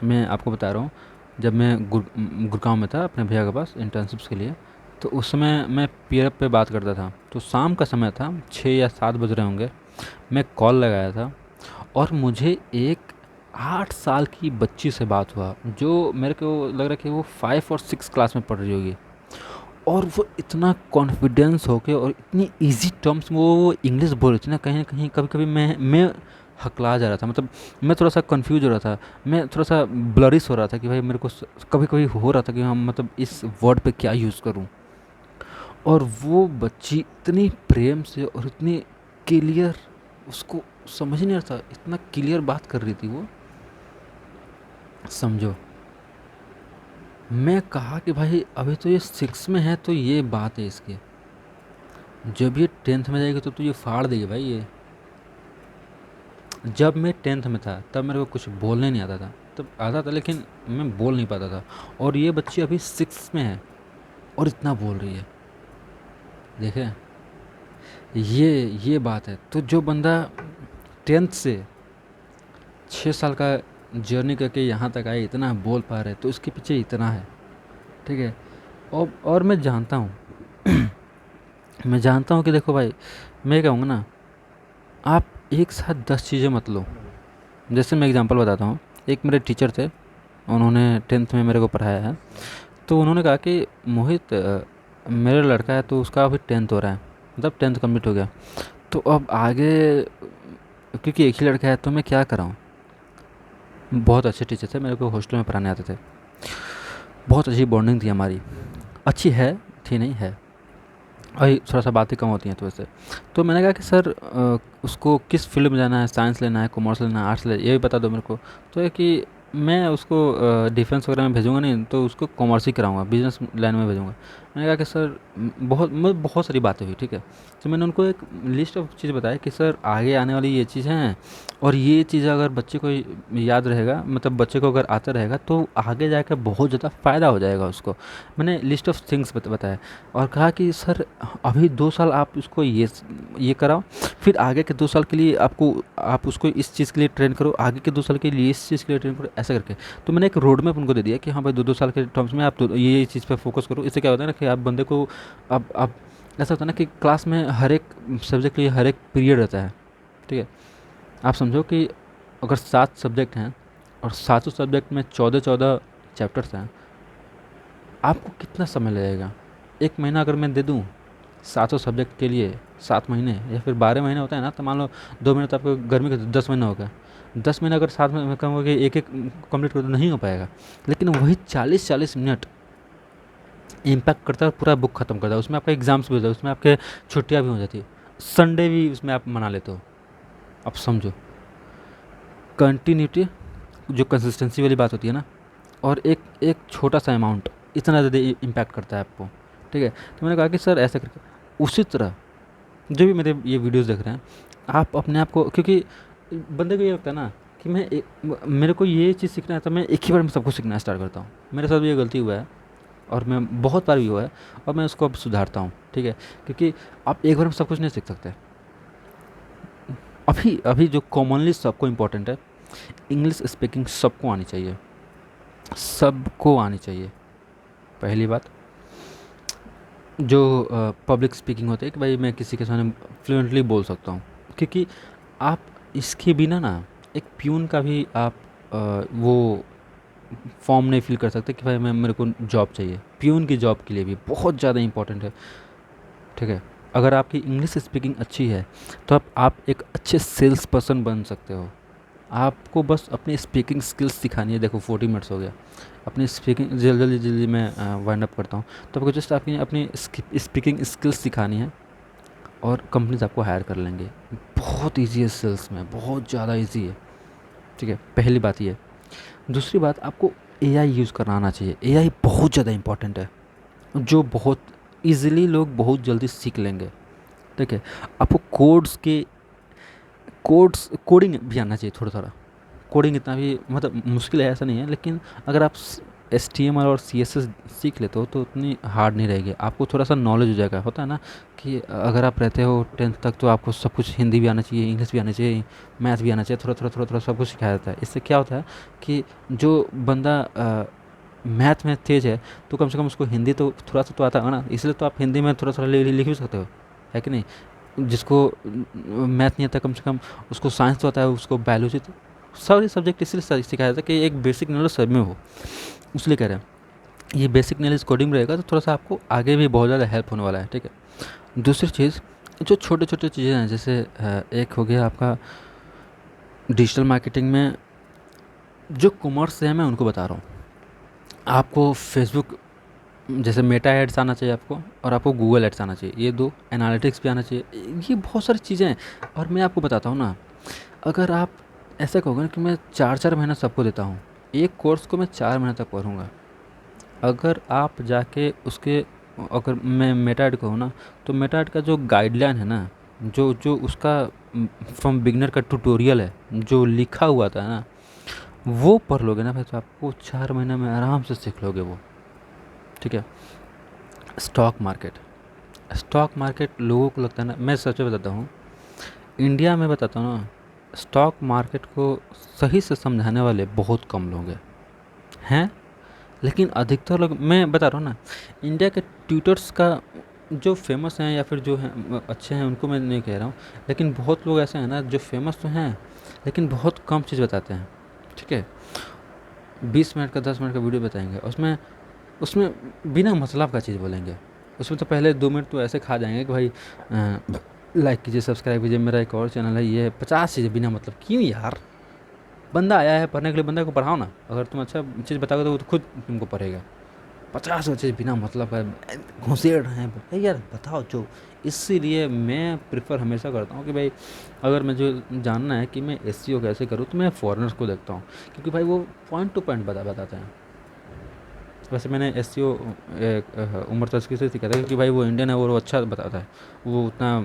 S1: मैं आपको बता रहा हूँ, जब मैं गुड़गांव में था अपने भैया के पास इंटर्नशिप्स के लिए, तो उस समय मैं पीएफ पे बात करता था। तो शाम का समय था, 6 या 7 बज रहे होंगे, मैं कॉल लगाया था और मुझे एक 8 साल की बच्ची से बात हुआ, जो मेरे को लग रहा है कि वो 5 और 6 क्लास में पढ़ रही होगी। और वो इतना कॉन्फिडेंस होके और इतनी इजी टर्म्स में वो इंग्लिश बोल रही थी ना, कहीं ना कहीं कभी कभी मैं हकला जा रहा था, मतलब मैं थोड़ा सा कंफ्यूज हो रहा था, मैं थोड़ा सा ब्लरिश हो रहा था कि भाई मेरे को कभी कभी हो रहा था कि हम मतलब इस वर्ड पे क्या यूज़ करूं। और वो बच्ची इतनी प्रेम से और इतनी क्लियर, उसको समझ नहीं आ रहा था, इतना क्लियर बात कर रही थी वो, समझो। मैं कहा कि भाई अभी तो ये 6 में है, तो ये बात है इसकी, जब ये 10th में जाएगी तो ये फाड़ देगी भाई ये। जब मैं 10th में था तब मेरे को कुछ बोलने नहीं आता था, तब आता था लेकिन मैं बोल नहीं पाता था। और ये बच्ची अभी 6 में है और इतना बोल रही है, देखे। ये बात है। तो जो बंदा 10th से 6 साल का जर्नी करके यहाँ तक आए, इतना बोल पा रहे, तो इसके पीछे इतना है, ठीक है। और मैं जानता हूँ, मैं जानता हूँ कि देखो भाई, मैं कहूँगा ना, आप एक साथ 10 चीज़ें मत लो। जैसे मैं एग्जांपल बताता हूँ, एक मेरे टीचर थे, उन्होंने 10th में मेरे को पढ़ाया है। तो उन्होंने कहा कि मोहित, मेरा लड़का है तो उसका अभी 10th हो रहा है, मतलब 10th कंप्लीट हो गया, तो अब आगे, क्योंकि एक ही लड़का है तो मैं क्या कराऊँ। बहुत अच्छे टीचर थे, मेरे को हॉस्टल में पढ़ाने आते थे, बहुत अच्छी बॉन्डिंग थी हमारी, अच्छी है, थी नहीं है, और थोड़ा सा बातें कम होती हैं तो वैसे। तो मैंने कहा कि सर उसको किस फील्ड में जाना है, साइंस लेना है, कॉमर्स लेना है, आर्ट्स लेना है, ये भी बता दो मेरे को। तो है कि मैं उसको डिफेंस वगैरह में भेजूंगा नहीं, तो उसको कॉमर्स ही कराऊंगा, बिजनेस लाइन में भेजूंगा। मैंने कहा कि सर बहुत सारी बातें हुई, ठीक है। तो मैंने उनको एक लिस्ट ऑफ चीज़ बताया कि सर आगे आने वाली ये चीज़ हैं, और ये चीज़ अगर बच्चे को याद रहेगा, मतलब बच्चे को अगर आता रहेगा, तो आगे जाकर बहुत ज़्यादा फ़ायदा हो जाएगा उसको। मैंने लिस्ट ऑफ थिंग्स बताया और कहा कि सर अभी 2 साल आप उसको ये कराओ, फिर आगे के 2 साल के लिए आप उसको इस चीज़ के लिए ट्रेन करो, आगे के 2 साल के लिए इस चीज़ के लिए ट्रेन करो, ऐसा करके। तो मैंने एक रोड मैप उनको दे दिया कि हाँ भाई 2-2 साल के टर्म्स में आप ये चीज़ पे फोकस करो। इससे क्या होता है ना कि आप बंदे को, अब ऐसा होता है ना कि क्लास में हर एक सब्जेक्ट के लिए हर एक पीरियड रहता है, ठीक है। आप समझो कि अगर 7 सब्जेक्ट हैं और सातों सब्जेक्ट में 14-14 चैप्टर्स हैं, आपको कितना समय लगेगा। 1 महीना अगर मैं दे दूँ सातों सब्जेक्ट के लिए, 7 महीने या फिर 12 महीने होता है ना, तो मान लो 2 महीने तो आपको गर्मी के 10 महीने हो गए। 10 महीने अगर 7 में कम हो गए, एक एक कंप्लीट कर, तो नहीं हो पाएगा। लेकिन वही 40-40 मिनट इम्पैक्ट करता है और पूरा बुक ख़त्म करता है। उसमें आपका एग्ज़ाम्स भी होता है, उसमें आपके छुट्टियाँ भी हो जाती है, संडे भी उसमें आप मना लेते हो। अब समझो कंटिन्यूटी, जो कंसिस्टेंसी वाली बात होती है ना, और एक एक छोटा सा अमाउंट इतना ज़्यादा इम्पैक्ट करता है आपको, ठीक है। तो मैंने कहा कि सर ऐसा करके, उसी तरह जो भी मेरे ये वीडियोस देख रहे हैं, आप अपने आप को, क्योंकि बंदे को ये लगता है ना कि मेरे को ये चीज़ सीखना है, तो मैं एक ही बार में सब कुछ सीखना स्टार्ट करता हूँ। मेरे साथ भी ये गलती हुआ है और मैं बहुत बार भी हुआ है, और मैं उसको अब सुधारता हूँ, ठीक है। क्योंकि आप एक बार में सब कुछ नहीं सीख सकते। अभी अभी जो कॉमनली सबको इम्पोर्टेंट है, इंग्लिश स्पीकिंग सबको आनी चाहिए। सबको आनी चाहिए। पहली बात, जो पब्लिक स्पीकिंग होती है कि भाई मैं किसी के सामने फ्लुएंटली बोल सकता हूँ, क्योंकि आप इसके बिना ना एक प्यून का भी आप वो फॉर्म नहीं फिल कर सकते कि भाई मैं मेरे को जॉब चाहिए। प्यून की जॉब के लिए भी बहुत ज़्यादा इंपॉर्टेंट है, ठीक है। अगर आपकी इंग्लिश स्पीकिंग अच्छी है तो आप एक अच्छे सेल्स पर्सन बन सकते हो। आपको बस अपनी स्पीकिंग स्किल्स सिखानी है। देखो 40 मिनट्स हो गया, अपनी स्पीकिंग जल्दी जल्दी जल्दी मैं वाइंड अप करता हूँ। तो आपको जस्ट आपकी अपनी स्पीकिंग स्किल्स सिखानी है और कंपनीज आपको हायर कर लेंगे। बहुत ईजी है सेल्स में, बहुत ज़्यादा ईजी है, ठीक है। पहली बात ये। दूसरी बात, आपको एआई यूज़ करना आना चाहिए। एआई बहुत ज़्यादा इंपॉर्टेंट है, जो बहुत ईजिली लोग बहुत जल्दी सीख लेंगे, ठीक है। आपको कोडिंग भी आना चाहिए थोड़ा थोड़ा। कोडिंग इतना भी मतलब मुश्किल है ऐसा नहीं है, लेकिन अगर आप HTML और CSS सीख लेते हो तो उतनी हार्ड नहीं रहेगी। आपको थोड़ा सा नॉलेज हो जाएगा। होता है ना कि अगर आप रहते हो 10th तक तो आपको सब कुछ हिंदी भी आना चाहिए, इंग्लिश भी आना चाहिए, मैथ भी आना चाहिए, थोड़ा थोड़ा थोड़ा थोड़ा सब कुछ सिखाया जाता है। इससे क्या होता है कि जो बंदा मैथ में तेज है तो कम से कम उसको हिंदी तो थोड़ा सा तो आता है ना, इसलिए तो आप हिंदी में थोड़ा थोड़ा लिख भी सकते हो, है कि नहीं। जिसको मैथ नहीं आता कम से कम उसको साइंस तो आता है, उसको बायोलॉजी तो, सारे सब्जेक्ट इसलिए सिखाया जाता है कि एक बेसिक नॉलेज सब में हो। इसलिए कह रहे हैं ये बेसिक नॉलेज कोडिंग रहेगा तो थोड़ा सा आपको आगे भी बहुत ज़्यादा हेल्प होने वाला है, ठीक है। दूसरी चीज़, जो छोटे छोटे चीज़ें हैं, जैसे एक हो गया आपका डिजिटल मार्केटिंग में जो कॉमर्स है, मैं उनको बता रहा हूँ। आपको फेसबुक जैसे मेटा एड्स आना चाहिए आपको, और आपको गूगल एड्स आना चाहिए। ये दो, एनालिटिक्स भी आना चाहिए। ये बहुत सारी चीज़ें हैं। और मैं आपको बताता हूँ ना, अगर आप ऐसा कहोगे ना कि मैं 4-4 महीना सबको देता हूँ, एक कोर्स को मैं 4 महीने तक पढ़ूँगा। अगर आप जाके उसके, अगर मैं मेटा एड कहूँ ना, तो मेटा एड का जो गाइडलाइन है ना, जो जो उसका फ्रॉम बिगनर का ट्यूटोरियल है जो लिखा हुआ था ना, वो पढ़ लोगे ना भाई तो आपको 4 महीने में आराम से सीख लोगे वो, ठीक है। स्टॉक मार्केट, स्टॉक मार्केट लोगों को लगता है ना, मैं सच में बताता हूँ, इंडिया में बताता हूँ ना, स्टॉक मार्केट को सही से समझाने वाले बहुत कम लोग हैं। लेकिन अधिकतर लोग, मैं बता रहा हूँ ना, इंडिया के ट्यूटर्स का जो फेमस हैं या फिर जो हैं अच्छे हैं उनको मैं नहीं कह रहा हूँ, लेकिन बहुत लोग ऐसे हैं ना जो फेमस तो हैं लेकिन बहुत कम चीज़ बताते हैं, ठीक है। 20 मिनट का 10 मिनट का वीडियो बताएंगे, उसमें उसमें बिना मतलब का चीज़ बोलेंगे। उसमें तो पहले 2 मिनट तो ऐसे खा जाएंगे कि भाई लाइक कीजिए, सब्सक्राइब कीजिए, मेरा एक और चैनल है, ये है। 50 चीज़ें बिना मतलब, क्यों यार। बंदा आया है पढ़ने के लिए, बंदा को पढ़ाओ ना। अगर तुम अच्छा चीज़ बताओगे तो वो तो खुद तुमको पढ़ेगा। 50 चीज़ बिना मतलब का घुसेड़ रहे हैं भाई, यार बताओ जो। इसीलिए मैं प्रेफर हमेशा करता हूँ कि भाई अगर मुझे जानना है कि मैं SEO कैसे करूँ तो मैं फॉरेनर्स को देखता हूँ, क्योंकि भाई वो पॉइंट टू पॉइंट बताते हैं। वैसे मैंने SEO उमर तस्की से सीखा था, क्योंकि भाई वो इंडियन है और वो अच्छा बताता है, वो उतना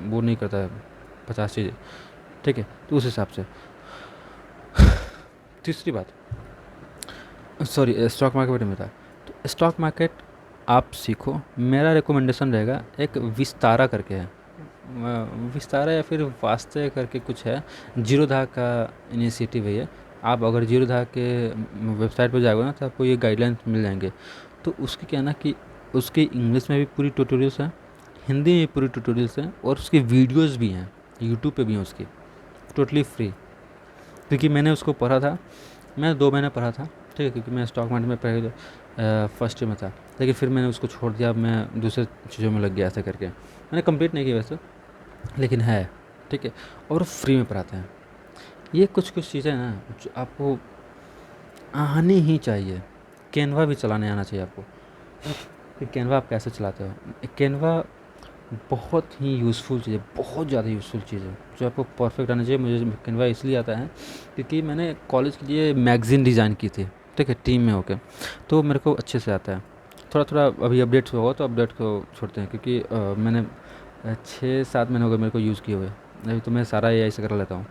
S1: वो नहीं करता है 50 चीज़ें, ठीक है। तो उस हिसाब से तीसरी बात, सॉरी, स्टॉक मार्केट में था। तो स्टॉक मार्केट आप सीखो, मेरा रिकमेंडेशन रहेगा, एक विस्तारा करके है, विस्तारा या फिर वास्ते करके कुछ है, जीरोधा का इनिशिएटिव है ये। आप अगर जीरोधा के वेबसाइट पर जाओगे ना तो आपको ये गाइडलाइंस मिल जाएंगे। तो उसकी क्या है ना कि उसकी इंग्लिश में भी पूरी ट्यूटोरियल्स हैं, हिंदी में भी पूरी ट्यूटोरियल्स हैं, और उसकी वीडियोज़ भी हैं, यूट्यूब पे भी हैं उसकी, टोटली फ्री। क्योंकि मैंने उसको पढ़ा था, मैं 2 महीने पढ़ा था, ठीक है, क्योंकि मैं स्टॉक मार्केट में पहले फर्स्ट ईयर में था, लेकिन फिर मैंने उसको छोड़ दिया, मैं दूसरे चीज़ों में लग गया, ऐसा करके मैंने कंप्लीट नहीं किया वैसे, लेकिन है, ठीक है। और फ्री में पढ़ाते हैं। ये कुछ कुछ चीज़ें ना जो आपको आनी ही चाहिए। कैनवा भी चलाने आना चाहिए आपको, कि कैनवा आप कैसे चलाते हो। कैनवा बहुत ही यूज़फुल चीज़ है, बहुत ज़्यादा यूज़फुल चीज़ है, जो आपको परफेक्ट आना चाहिए। मुझे कैनवा इसलिए आता है क्योंकि मैंने कॉलेज के लिए मैगज़ीन डिज़ाइन की थी, ठीक है, टीम में होकर, तो मेरे को अच्छे से आता है। थोड़ा थोड़ा अभी अपडेट्स होगा तो अपडेट को छोड़ते हैं, क्योंकि मैंने 6-7 महीने हो गए मेरे को यूज़ किए हुए। अभी तो मैं सारा AI से कर लेता हूँ।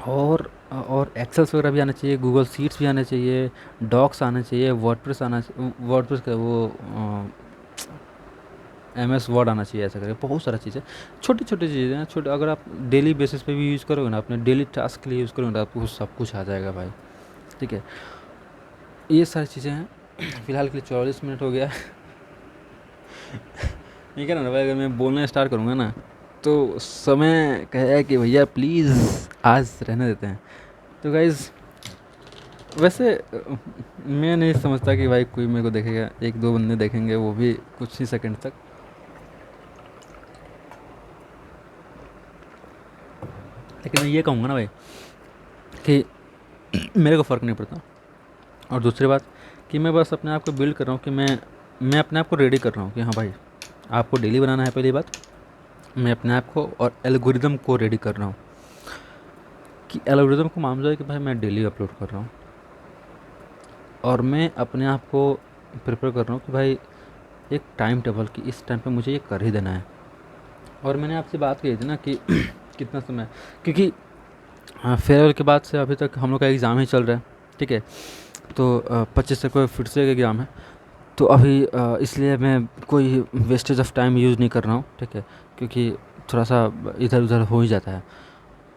S1: और एक्सेल्स वगैरह भी आना चाहिए, गूगल शीट्स भी आना चाहिए, डॉक्स आना चाहिए, वर्डप्रेस का वो MS वर्ड आना चाहिए, ऐसा करके बहुत सारा चीज़ है। छोटी छोटी चीज़ें हैं, छोटे, अगर आप डेली बेसिस पे भी यूज़ करोगे ना, अपने डेली टास्क के लिए यूज़ करोगे ना, तो आपको सब कुछ आ जाएगा भाई, ठीक है। ये सारी चीज़ें हैं। फ़िलहाल के लिए 44 मिनट हो गया है। ये क्या ना भाई, अगर मैं बोलना स्टार्ट करूँगा ना तो समय कहेगा कि भैया प्लीज़ आज रहने देते हैं। तो गाइज़ वैसे मैं नहीं समझता कि भाई कोई मेरे को देखेगा, 1-2 बंदे देखेंगे, वो भी कुछ ही सेकंड तक। लेकिन मैं ये कहूँगा ना भाई कि मेरे को फ़र्क नहीं पड़ता। और दूसरी बात कि मैं बस अपने आप को बिल्ड कर रहा हूँ कि मैं अपने आप को रेडी कर रहा हूँ कि हाँ भाई, आपको डेली बनाना है। पहली बात, मैं अपने आप को और एल्गोरिदम को रेडी कर रहा हूँ कि एल्गोरिदम को मान जाए कि भाई मैं डेली अपलोड कर रहा हूँ, और मैं अपने आप को प्रिपेयर कर रहा हूँ कि भाई एक टाइम टेबल कि इस टाइम पे मुझे ये कर ही देना है। और मैंने आपसे बात की थी ना कि कितना समय, क्योंकि फेयरवेल के बाद से अभी तक हम लोग का एग्ज़ाम ही चल रहा है, ठीक है। तो 25 तक को फिर से एक एग्ज़ाम है। तो अभी इसलिए मैं कोई वेस्टेज ऑफ टाइम यूज़ नहीं कर रहा हूँ, ठीक है, क्योंकि थोड़ा सा इधर उधर हो ही जाता है।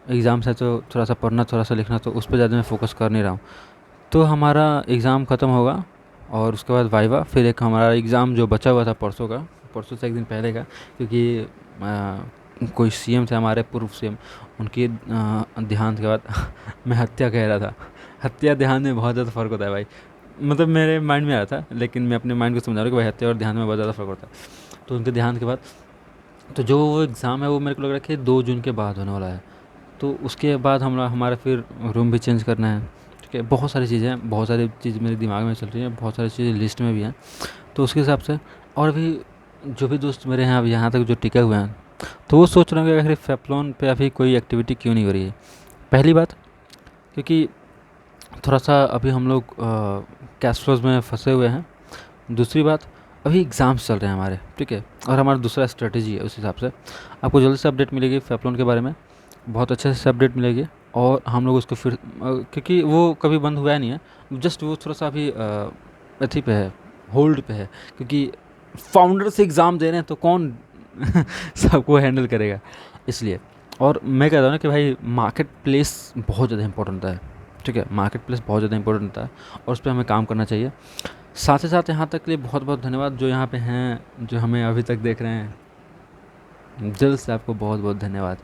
S1: एग्ज़ाम से तो थोड़ा सा पढ़ना, थोड़ा सा लिखना, तो उस पर ज़्यादा मैं फोकस कर नहीं रहा हूँ। तो हमारा एग्ज़ाम ख़त्म होगा और उसके बाद वाइवा, फिर एक हमारा एग्ज़ाम जो बचा हुआ था परसों का, परसों से एक दिन पहले का, क्योंकि कोई सीएम थे हमारे, पूर्व सीएम, उनकी देहांत के बाद मैं हत्या कह रहा था। हत्या देहांत में बहुत ज़्यादा फ़र्क होता है भाई। मतलब मेरे माइंड में आया था, लेकिन मैं अपने माइंड को समझा रहा हूँ कि भाई हत्या और ध्यान में बहुत ज़्यादा फ़र्क होता है। तो उनके देहांत के बाद तो जो वो एग्ज़ाम है वो मेरे को लग रहा है कि 2 जून के बाद होने वाला है। तो उसके बाद हमारा फिर रूम भी चेंज करना है, ठीक है। बहुत सारी चीज़ें हैं, बहुत सारी चीज़ मेरे दिमाग में चल रही हैं, बहुत सारी चीज़ें लिस्ट में भी हैं। तो उसके हिसाब से, और भी जो भी दोस्त मेरे हैं अब यहाँ तक जो टिके हुए हैं, तो वो सोच रहे होंगे आखिर फ़ैपलॉन पे अभी कोई एक्टिविटी क्यों नहीं हो रही है। पहली बात, क्योंकि थोड़ा सा अभी हम लोग कैश फ्लोज में फंसे हुए हैं। दूसरी बात, अभी एग्ज़ाम्स चल रहे हैं हमारे, ठीक है। और हमारा दूसरा स्ट्रेटजी है, उस हिसाब से आपको जल्दी से अपडेट मिलेगी फ़ैपलॉन के बारे में, बहुत अच्छे से अपडेट मिलेगी। और हम लोग उसको फिर क्योंकि वो कभी बंद हुआ नहीं है, जस्ट वो थोड़ा सा अभी अथी पे है, होल्ड पे है, क्योंकि फाउंडर से एग्ज़ाम दे रहे हैं तो कौन सबको हैंडल करेगा, इसलिए। और मैं कह रहा हूँ ना कि भाई मार्केट प्लेस बहुत ज़्यादा इंपॉर्टेंट होता है, ठीक है। मार्केट प्लेस बहुत ज़्यादा इंपॉर्टेंट होता है और उस पर हमें काम करना चाहिए। साथ ही साथ यहाँ तक के लिए बहुत बहुत धन्यवाद जो यहाँ पे हैं, जो हमें अभी तक देख रहे हैं। दिल से आपको बहुत बहुत धन्यवाद।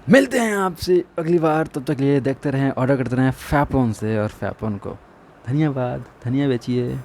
S1: मिलते हैं आपसे अगली बार, तब तक लिए देखते रहें, ऑर्डर करते रहें फ़ैपलॉन से, और फ़ैपलॉन को धन्यवाद, धनिया बेचिए।